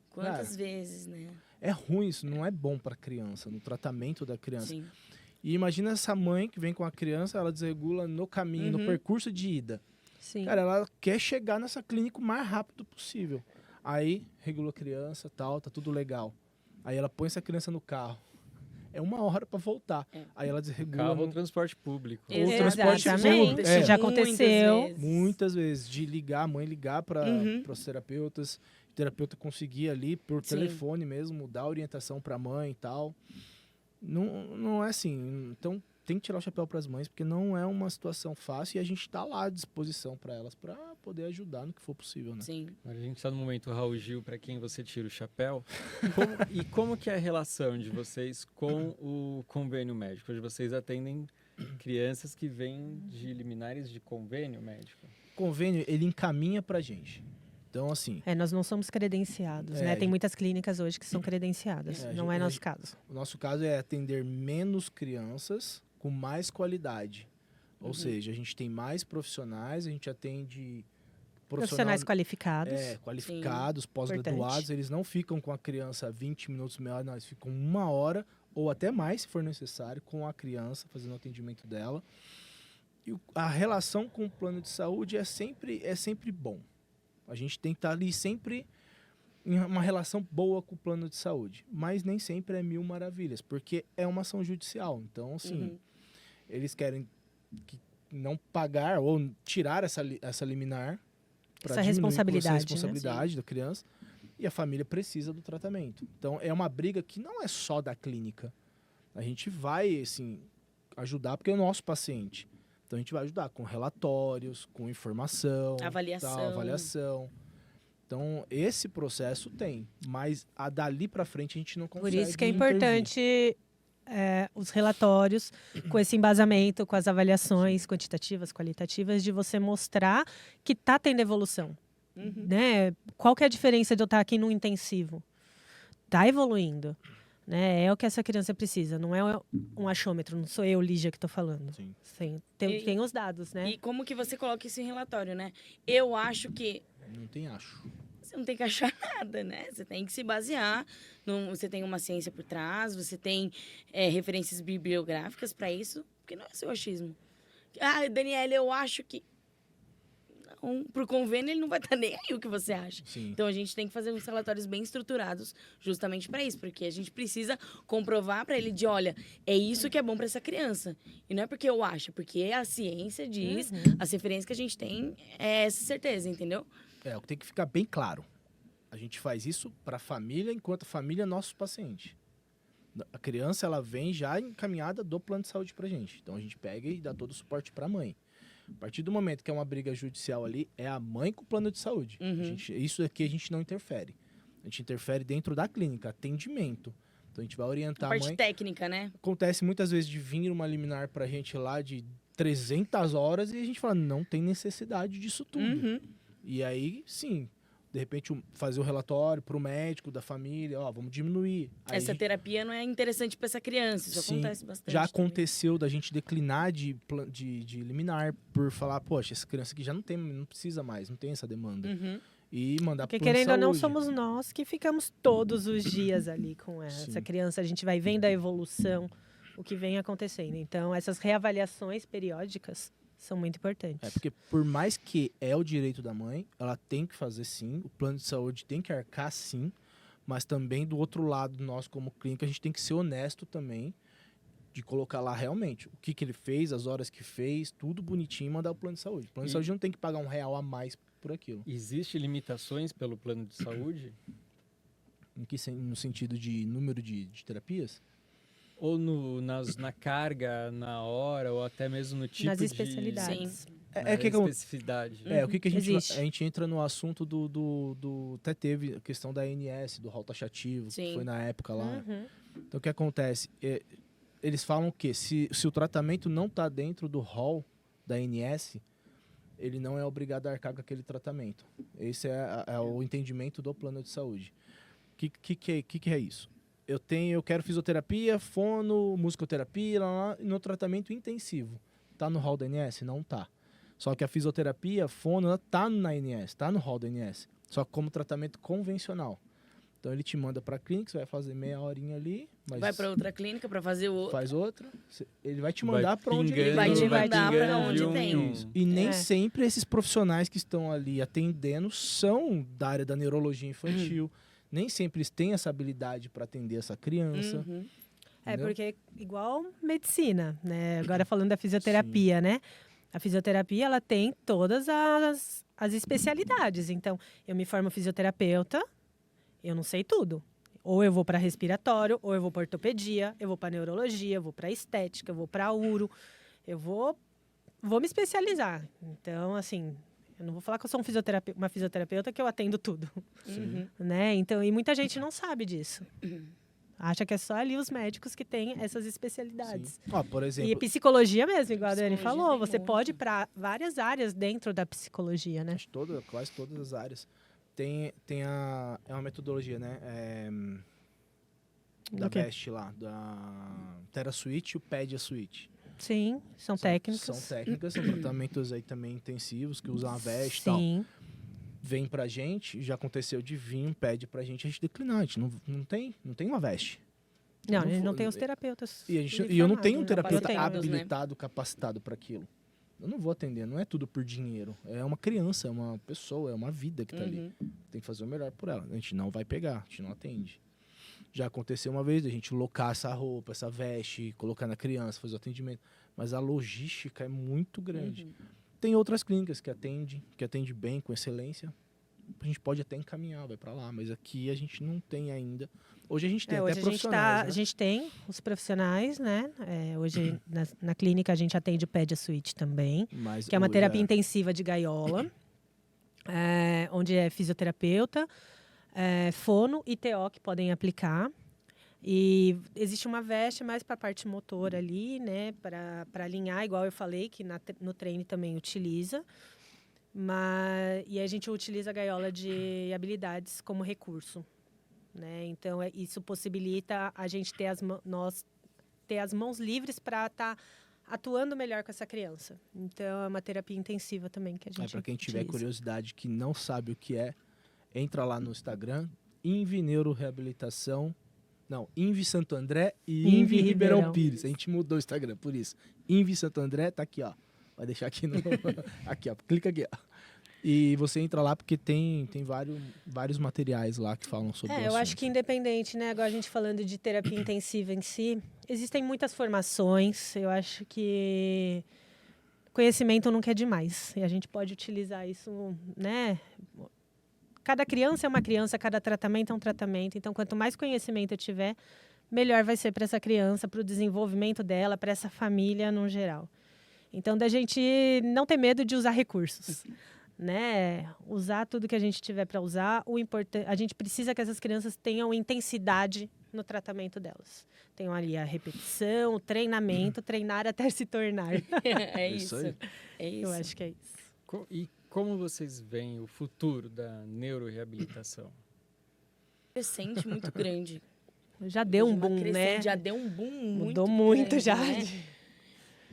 quantas vezes, né? É ruim isso, não é bom para a criança, no tratamento da criança. Sim. E imagina essa mãe que vem com a criança, ela desregula no caminho, no percurso de ida. Sim. Cara, ela quer chegar nessa clínica o mais rápido possível. Aí, regula a criança, tal, tá tudo legal. Aí ela põe essa criança no carro. É 1 hora para voltar. Aí ela desregula. Carro ou transporte público. Ou transporte público. Isso já aconteceu. Muitas vezes. De ligar, a mãe ligar para os terapeutas. O terapeuta conseguir ali, por telefone mesmo, dar orientação para a mãe e tal. Não é assim. Então, tem que tirar o chapéu para as mães, porque não é uma situação fácil e a gente está lá à disposição para elas, para poder ajudar no que for possível, né? Sim. A gente está no momento Raul Gil, para quem você tira o chapéu. Como que é a relação de vocês com o convênio médico? Hoje vocês atendem crianças que vêm de liminares de convênio médico? O convênio, ele encaminha para a gente. Então, assim... nós não somos credenciados, né? Tem muitas clínicas hoje que são credenciadas. Não é nosso caso. O nosso caso é atender menos crianças com mais qualidade. Ou seja, a gente tem mais profissionais, a gente atende profissionais qualificados. Qualificados, pós-graduados. Eles não ficam com a criança 20 minutos, meia hora, não, eles ficam 1 hora ou até mais, se for necessário, com a criança, fazendo o atendimento dela. E a relação com o plano de saúde é sempre bom. A gente tem que estar ali sempre em uma relação boa com o plano de saúde. Mas nem sempre é 1000 maravilhas, porque é uma ação judicial. Então, assim, eles querem não pagar ou tirar essa liminar para diminuir essa responsabilidade da criança. E a família precisa do tratamento. Então, é uma briga que não é só da clínica. A gente vai, assim, ajudar porque é o nosso paciente. Então, a gente vai ajudar com relatórios, com informação, avaliação. Então, esse processo tem, mas dali para frente a gente não consegue. Por isso que é importante os relatórios com esse embasamento, com as avaliações quantitativas, qualitativas, de você mostrar que está tendo evolução. Né? Qual que é a diferença de eu estar aqui no intensivo? Está evoluindo. Né? É o que essa criança precisa, não é um achômetro, não sou eu, Lígia, que estou falando. Sim. Tem os dados, né? E como que você coloca isso em relatório, né? Eu acho que... Não tem acho. Você não tem que achar nada, né? Você tem que se basear, você tem uma ciência por trás, você tem referências bibliográficas para isso, porque não é seu achismo. Daniela, eu acho que... Pro convênio, ele não vai estar nem aí o que você acha. Sim. Então, a gente tem que fazer uns relatórios bem estruturados justamente para isso, porque a gente precisa comprovar para ele de, olha, é isso que é bom para essa criança. E não é porque eu acho, porque a ciência diz, as referências que a gente tem é essa certeza, entendeu? O que tem que ficar bem claro. A gente faz isso para a família, enquanto a família é nosso paciente. A criança, ela vem já encaminhada do plano de saúde pra gente. Então, a gente pega e dá todo o suporte para a mãe. A partir do momento que é uma briga judicial ali, é a mãe com o plano de saúde. Isso aqui a gente não interfere. A gente interfere dentro da clínica, atendimento. Então a gente vai orientar a mãe. Parte técnica, né? Acontece muitas vezes de vir uma liminar pra gente lá de 300 horas e a gente fala, não tem necessidade disso tudo. E aí, sim, de repente fazer o relatório pro médico da família, vamos diminuir. Aí essa terapia não é interessante para essa criança, isso acontece bastante. Já aconteceu da gente declinar de liminar por falar, poxa, essa criança aqui já não precisa mais, não tem essa demanda. E mandar porque querendo ou não, somos nós que ficamos todos os dias ali com essa criança, a gente vai vendo a evolução, o que vem acontecendo. Então, essas reavaliações periódicas são muito importantes. Porque por mais que é o direito da mãe, ela tem que fazer sim, o plano de saúde tem que arcar sim, mas também do outro lado, nós como clínica, a gente tem que ser honesto também, de colocar lá realmente o que ele fez, as horas que fez, tudo bonitinho e mandar o plano de saúde. O plano de saúde não tem que pagar R$1 a mais por aquilo. Existem limitações pelo plano de saúde? No sentido de número de terapias? Ou na carga, na hora, ou até mesmo no tipo nas de... especialidades. especificidade. O que a gente entra no assunto do... Até teve a questão da ANS, do rol taxativo, que foi na época lá. Então, o que acontece? Eles falam que se o tratamento não está dentro do rol da ANS, ele não é obrigado a arcar com aquele tratamento. Esse é o entendimento do plano de saúde. O que é isso? Eu quero fisioterapia, fono, musicoterapia, no tratamento intensivo. Tá no rol da ANS? Não tá. Só que a fisioterapia, fono, tá na ANS, tá no rol da ANS. Só que como tratamento convencional. Então ele te manda para a clínica, você vai fazer meia horinha ali. Vai para outra clínica para fazer outra. Faz outra. Ele vai te mandar para onde ele vai te mandar para onde tem. E nem sempre esses profissionais que estão ali atendendo são da área da neurologia infantil. Nem sempre eles têm essa habilidade para atender essa criança. Porque igual medicina, né? Agora falando da fisioterapia, né? A fisioterapia, ela tem todas as especialidades. Então, eu me formo fisioterapeuta, eu não sei tudo. Ou eu vou para respiratório, ou eu vou para ortopedia, eu vou para neurologia, eu vou para estética, eu vou para uro. Eu vou me especializar. Então, assim, eu não vou falar que eu sou uma fisioterapeuta que eu atendo tudo. Né? Então, e muita gente não sabe disso. Acha que é só ali os médicos que têm essas especialidades. Por exemplo... E psicologia mesmo, igual a Dani falou. Você pode ir para várias áreas dentro da psicologia, né? Quase todas as áreas. É uma metodologia, né? Da BEST lá, da TheraSuite e o PediaSuite. Sim, são técnicas. São técnicas, são tratamentos aí também intensivos, que usam a BEST e tal. Vem pra gente, já aconteceu de vir, pede pra gente, a gente declinar. A gente não tem uma veste. Não tem os terapeutas. E eu não tenho um terapeuta habilitado, capacitado para aquilo. Eu não vou atender, não é tudo por dinheiro. É uma criança, é uma pessoa, é uma vida que tá ali. Tem que fazer o melhor por ela. A gente não vai pegar, a gente não atende. Já aconteceu uma vez a gente locar essa roupa, essa veste, colocar na criança, fazer o atendimento. Mas a logística é muito grande. Tem outras clínicas que atende bem, com excelência. A gente pode até encaminhar, vai para lá. Mas aqui a gente não tem ainda. Hoje a gente tem até profissionais. A gente tem os profissionais, né? Hoje na clínica a gente atende o PediaSuite também, que é uma terapia intensiva de gaiola, onde é fisioterapeuta, fono e TO que podem aplicar. E existe uma veste mais para a parte motora ali, né? Para alinhar, igual eu falei, que no treino também utiliza. E a gente utiliza a gaiola de habilidades como recurso. Né? Então, isso possibilita a gente ter as mãos livres para estar atuando melhor com essa criança. Então, é uma terapia intensiva também que a gente para quem tiver curiosidade, que não sabe o que entra lá no Instagram, Invi Neuroreabilitação. Não, Invi Santo André e Invi Ribeirão Pires. A gente mudou o Instagram, por isso. Invi Santo André tá aqui, ó. Vai deixar aqui no... aqui, ó. Clica aqui, ó. E você entra lá porque tem vários materiais lá que falam sobre isso. Eu acho que independente, né? Agora a gente falando de terapia intensiva em si, existem muitas formações. Eu acho que conhecimento nunca é demais. E a gente pode utilizar isso, né? Cada criança é uma criança, cada tratamento é um tratamento. Então, quanto mais conhecimento eu tiver, melhor vai ser para essa criança, para o desenvolvimento dela, para essa família no geral. Então, da gente não ter medo de usar recursos. Né? Usar tudo que a gente tiver para usar. A gente precisa que essas crianças tenham intensidade no tratamento delas. Tenham ali a repetição, o treinamento, treinar até se tornar. É isso. É isso. Eu acho que é isso. E como vocês veem o futuro da neuroreabilitação? Crescente muito grande. Já deu um boom, né? Já deu um boom muito Mudou muito grande, já. Né?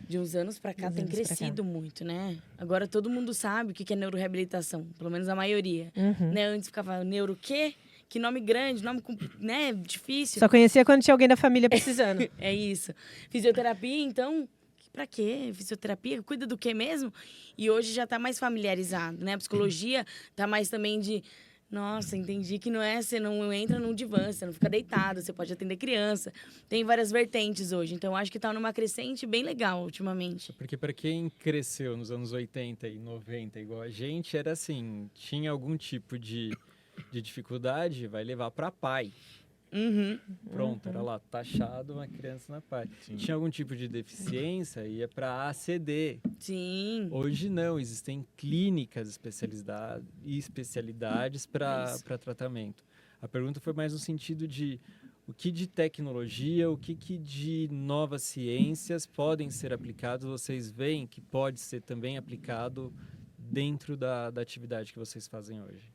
De uns anos para cá tem crescido muito, né? Agora todo mundo sabe o que é neuroreabilitação, pelo menos a maioria. Né? Antes ficava neuro o quê? Que nome grande, nome né? Difícil. Só conhecia quando tinha alguém da família precisando. É isso. Fisioterapia, então, pra quê? Fisioterapia? Cuida do quê mesmo? E hoje já tá mais familiarizado, né? A psicologia tá mais também de... Nossa, entendi que não é, você não entra num divã, você não fica deitado, você pode atender criança. Tem várias vertentes hoje, então acho que tá numa crescente bem legal ultimamente. Porque para quem cresceu nos anos 80 e 90 igual a gente, era assim, tinha algum tipo de dificuldade, vai levar para pai. Pronto, era lá, taxado uma criança na pai. Sim. Tinha algum tipo de deficiência, ia para ACD. Sim. Hoje não, existem clínicas especialidades para tratamento. A pergunta foi mais no sentido de o que de tecnologia, o que de novas ciências podem ser aplicados, vocês veem que pode ser também aplicado dentro da atividade que vocês fazem hoje?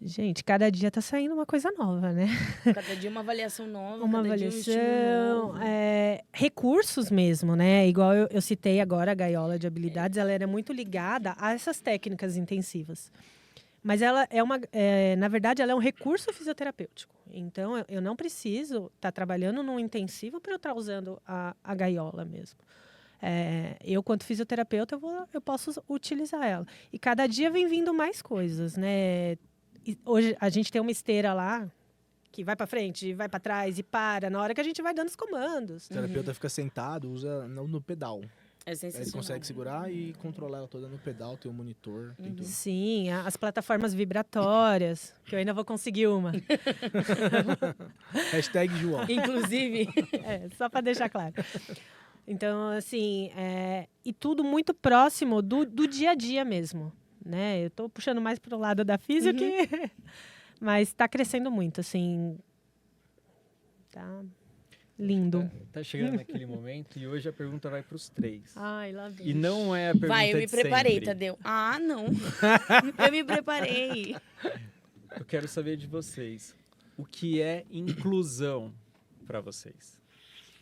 Gente, cada dia está saindo uma coisa nova, né? Cada dia uma avaliação nova. Uma cada avaliação, dia um recursos mesmo, né? Igual eu citei agora a gaiola de habilidades, ela era muito ligada a essas técnicas intensivas. Mas ela na verdade, ela é um recurso fisioterapêutico. Então, eu não preciso estar trabalhando num intensivo para eu estar usando a gaiola mesmo. Eu, quanto fisioterapeuta, eu posso utilizar ela. E cada dia vem vindo mais coisas, né? Hoje a gente tem uma esteira lá que vai para frente, vai para trás e para na hora que a gente vai dando os comandos. O terapeuta fica sentado, usa no pedal. É sensacional. Ele consegue segurar e controlar ela toda no pedal, tem um monitor, tem tudo. Sim, as plataformas vibratórias, que eu ainda vou conseguir uma. Hashtag João. Inclusive. Só para deixar claro. Então, assim, e tudo muito próximo do dia a dia mesmo. Né? Eu estou puxando mais para o lado da física, mas está crescendo muito, assim, tá lindo. Tá chegando naquele momento e hoje a pergunta vai para os três. Ai, lá vem. E não é a pergunta Vai, eu me preparei, sempre. Tadeu. Ah, não. Eu me preparei. Eu quero saber de vocês, o que é inclusão para vocês?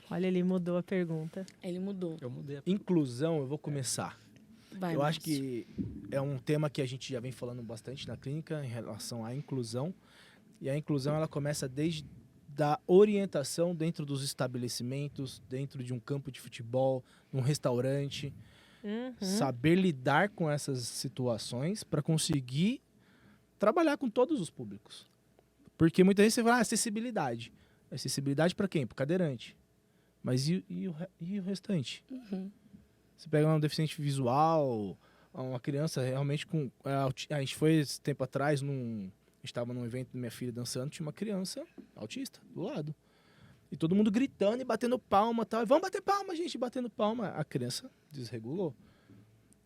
Olha, ele mudou a pergunta. Ele mudou. Eu mudei a Inclusão, eu vou começar. Vai, Eu acho que é um tema que a gente já vem falando bastante na clínica em relação à inclusão. E a inclusão ela começa desde da orientação dentro dos estabelecimentos, dentro de um campo de futebol, num restaurante. Saber lidar com essas situações para conseguir trabalhar com todos os públicos. Porque muitas vezes você fala acessibilidade. Acessibilidade para quem? Para o cadeirante. Mas e o restante? Você pega um deficiente visual, uma criança realmente com... A gente foi esse tempo atrás, estava num evento da minha filha dançando, tinha uma criança autista do lado. E todo mundo gritando e batendo palma e tal. Vamos bater palma, gente, batendo palma. A criança desregulou.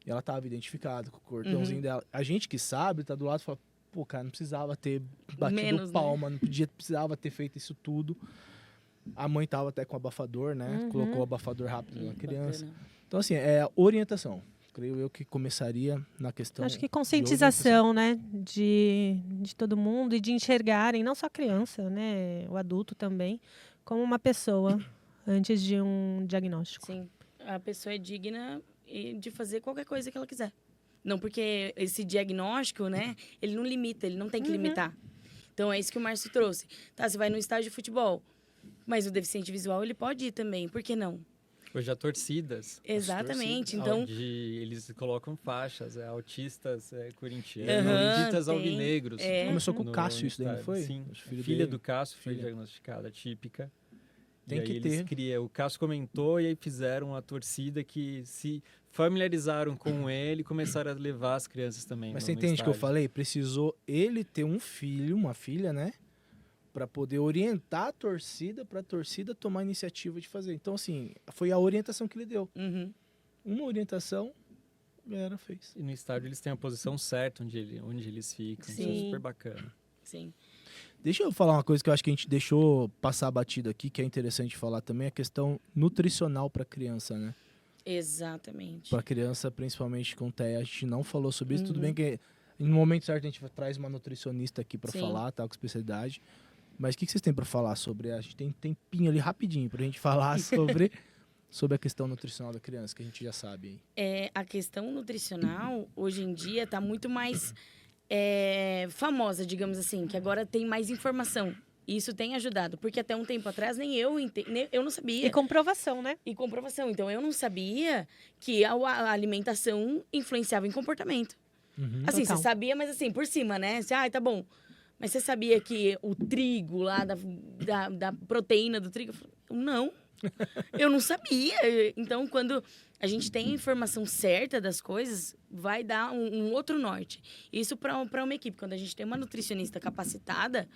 E ela estava identificada com o cordãozinho dela. A gente que sabe, tá do lado e fala, pô, cara, não precisava ter batido Menos, palma, não precisava ter feito isso tudo. A mãe tava até com abafador, né? Colocou o abafador rápido na criança. Bacana. Então, assim, é orientação. Creio eu que começaria na questão... Acho que conscientização, né? De todo mundo e de enxergarem, não só a criança, né? O adulto também, como uma pessoa antes de um diagnóstico. Sim, a pessoa é digna de fazer qualquer coisa que ela quiser. Não, porque esse diagnóstico, né? Ele não limita, ele não tem que limitar. Então, é isso que o Márcio trouxe. Tá, você vai no estádio de futebol, mas o deficiente visual, ele pode ir também, por que não? Hoje há torcidas. Exatamente. Torcidas, então, eles colocam faixas, autistas corintianos, autistas alvinegros. Começou com o Cássio isso daí, não foi? Sim, filha do Cássio foi diagnosticada, típica. Tem que eles ter. O Cássio comentou e aí fizeram a torcida que se familiarizaram com ele e começaram a levar as crianças também. Mas você entende o que eu falei? Precisou ele ter um filho, uma filha, né? Para poder orientar a torcida, para a torcida tomar a iniciativa de fazer. Então, assim, foi a orientação que ele deu. Uma orientação, a galera fez. E no estádio eles têm a posição certa onde eles ficam. Sim. Isso é super bacana. Sim. Deixa eu falar uma coisa que eu acho que a gente deixou passar batido aqui, que é interessante falar também, a questão nutricional para criança, né? Exatamente. Para criança, principalmente com TEA, a gente não falou sobre isso. Tudo bem que no momento certo a gente traz uma nutricionista aqui para falar, tá, com especialidade. Mas o que vocês têm para falar sobre? A gente tem tempinho ali rapidinho para a gente falar sobre a questão nutricional da criança, que a gente já sabe aí. A questão nutricional, hoje em dia, está muito mais famosa, digamos assim, que agora tem mais informação. E isso tem ajudado, porque até um tempo atrás nem eu não sabia. E comprovação, né? E comprovação. Então, eu não sabia que a alimentação influenciava em comportamento. Assim, Total. você sabia, mas assim, por cima, né? Você, tá bom. Mas você sabia que o trigo lá, da proteína do trigo? Não, eu não sabia. Então, quando a gente tem a informação certa das coisas, vai dar um outro norte. Isso para uma equipe. Quando a gente tem uma nutricionista capacitada,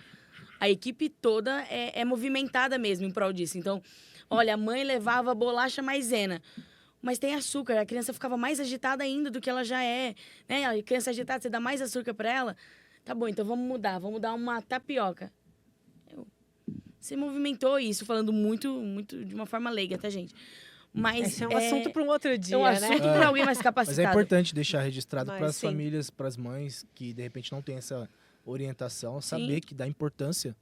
a equipe toda é movimentada mesmo em prol disso. Então, olha, a mãe levava bolacha maisena. Mas tem açúcar, a criança ficava mais agitada ainda do que ela já é. Né? A criança agitada, você dá mais açúcar para ela. Tá bom, então vamos dar uma tapioca. Você movimentou isso, falando muito, muito de uma forma leiga, tá, gente? Mas esse é um assunto para um outro dia, é um assunto para alguém mais capacitado. Mas é importante deixar registrado Mas, para as sim. famílias, para as mães que de repente não tem essa orientação, saber que dá importância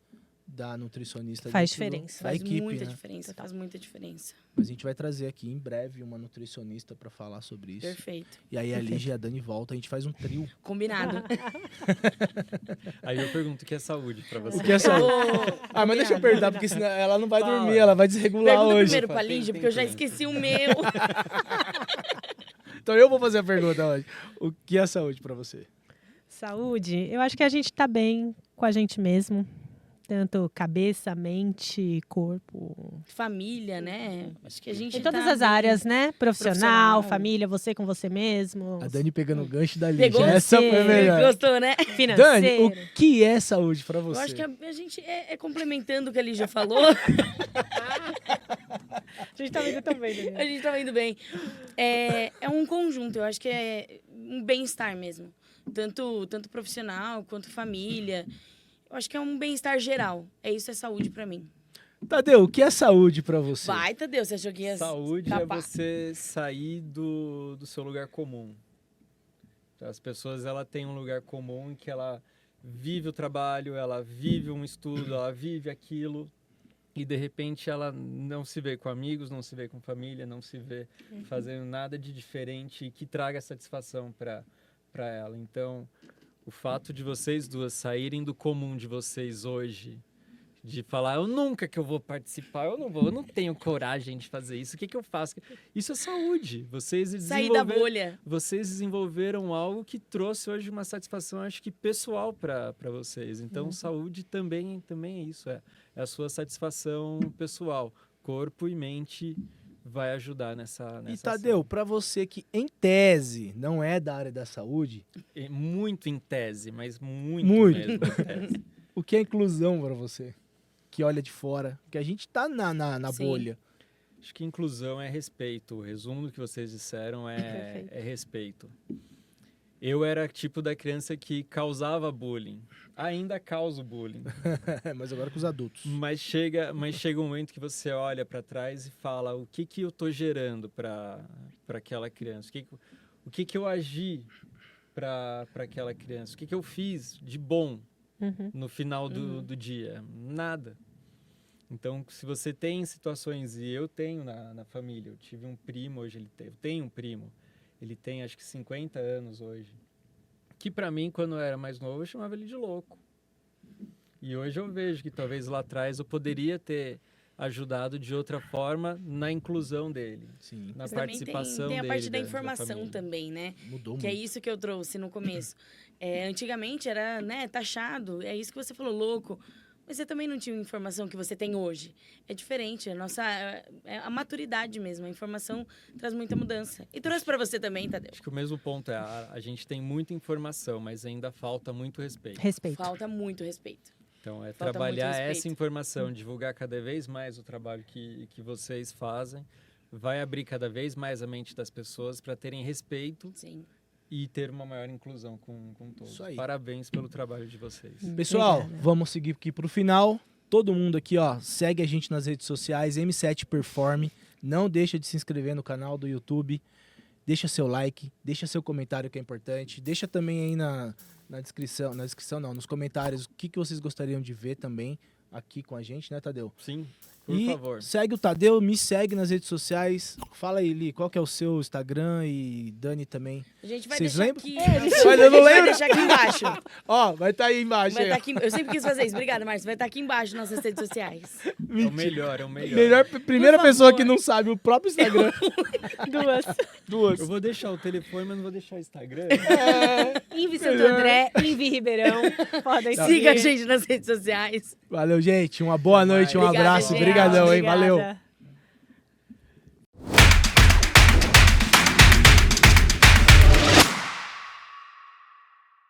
da nutricionista. Faz dentro diferença. Da Faz equipe, muita né? diferença, faz muita diferença. Mas a gente vai trazer aqui em breve uma nutricionista para falar sobre isso. Perfeito. E aí a Lígia e a Dani voltam, a gente faz um trio. Combinado. Aí eu pergunto o que é saúde pra você. O que é saúde? Ah, mas deixa eu perguntar, porque senão ela não vai dormir, ela vai desregular Pergunta hoje. primeiro pra Lígia, porque eu já esqueci o meu. Então eu vou fazer a pergunta hoje. O que é saúde para você? Saúde, eu acho que a gente tá bem com a gente mesmo. Tanto cabeça, mente, corpo. Família, né? Acho que a gente Em todas tá as bem. áreas, né? Profissional, Profissional. família, você com você mesmo. A Dani pegando o gancho da Lígia. Pegou Essa foi você, melhor. Gostou, né? Financeiro. Dani, o que é saúde para você? Eu acho que a gente complementando o que a Lígia falou. A gente tá vendo também, Daniel. A gente tá indo bem. É um conjunto, eu acho que é um bem-estar mesmo. Tanto profissional quanto família. Eu acho que é um bem-estar geral. Isso é saúde pra mim. Tadeu, o que é saúde para você? Vai, Tadeu, você achou que ia Saúde escapar? é você sair do seu lugar comum. As pessoas têm um lugar comum em que ela vive o trabalho, ela vive um estudo, ela vive aquilo e de repente ela não se vê com amigos, não se vê com família, não se vê fazendo nada de diferente que traga satisfação para ela. Então, o fato de vocês duas saírem do comum de vocês hoje, de falar, eu nunca que eu vou participar, eu não tenho coragem de fazer isso, o que eu faço? Isso é saúde. Sair da bolha. Vocês desenvolveram algo que trouxe hoje uma satisfação, acho que pessoal para vocês. Então, saúde também é isso, é a sua satisfação pessoal. Corpo e mente vai ajudar nessa E Tadeu, ação. para você que em tese não é da área da saúde, Muito em tese, mas muito. Mesmo em tese. o que é inclusão para você? Que olha de fora, que a gente tá na Sim. bolha. Acho que inclusão é respeito. O resumo do que vocês disseram é respeito. Eu era tipo da criança que causava bullying. Ainda causo bullying. Mas agora com os adultos. Mas chega um momento que você olha para trás e fala o que eu tô gerando para aquela criança? O que eu agi para aquela criança? O que eu fiz de bom no final do dia? Nada. Então, se você tem situações, e eu tenho na família, eu tive um primo, eu tenho um primo, ele tem acho que 50 anos hoje, que para mim, quando eu era mais novo, eu chamava ele de louco. E hoje eu vejo que talvez lá atrás eu poderia ter ajudado de outra forma na inclusão dele, Sim. na Mas também participação tem a dele parte da dentro informação família. também, né? Mudou Que é muito. isso que eu trouxe no começo. Antigamente era, né, taxado, é isso que você falou, louco. Mas você também não tinha a informação que você tem hoje. É diferente, é a maturidade mesmo. A informação traz muita mudança. E trouxe para você também, Tadeu. Acho que o mesmo ponto é, a gente tem muita informação, mas ainda falta muito respeito. Respeito. Falta muito respeito. Então, é Falta trabalhar muito respeito. essa informação, divulgar cada vez mais o trabalho que vocês fazem, vai abrir cada vez mais a mente das pessoas para terem respeito Sim. e ter uma maior inclusão com todos. Isso aí. Parabéns pelo trabalho de vocês. Pessoal, Obrigada. vamos seguir aqui pro final. Todo mundo aqui, ó, segue a gente nas redes sociais, M7 Perform. Não deixa de se inscrever no canal do YouTube. Deixa seu like, deixa seu comentário que é importante. Deixa também aí na descrição, nos comentários, o que vocês gostariam de ver também aqui com a gente, né, Tadeu? Sim, por E favor. segue o Tadeu, me segue nas redes sociais. Fala aí, Li, qual que é o seu Instagram e Dani também. A gente vai Vocês deixar lembram? aqui. Mas eu não A gente vai lembro. deixar aqui embaixo. Ó, vai estar aí embaixo. Vai aí, tá ó. aqui, eu sempre quis fazer isso. Obrigada, Márcio. Vai estar aqui embaixo nas nossas redes sociais. É o melhor, é o melhor. Primeira Por pessoa favor. que não sabe o próprio Instagram. Duas. Eu vou deixar o telefone, mas não vou deixar o Instagram. Invi Santo André, Invi Ribeirão. Podem seguir. Siga a gente nas redes sociais. Valeu, gente. Uma boa noite, um Obrigada, abraço. gente. Obrigadão, hein? Valeu. Obrigada.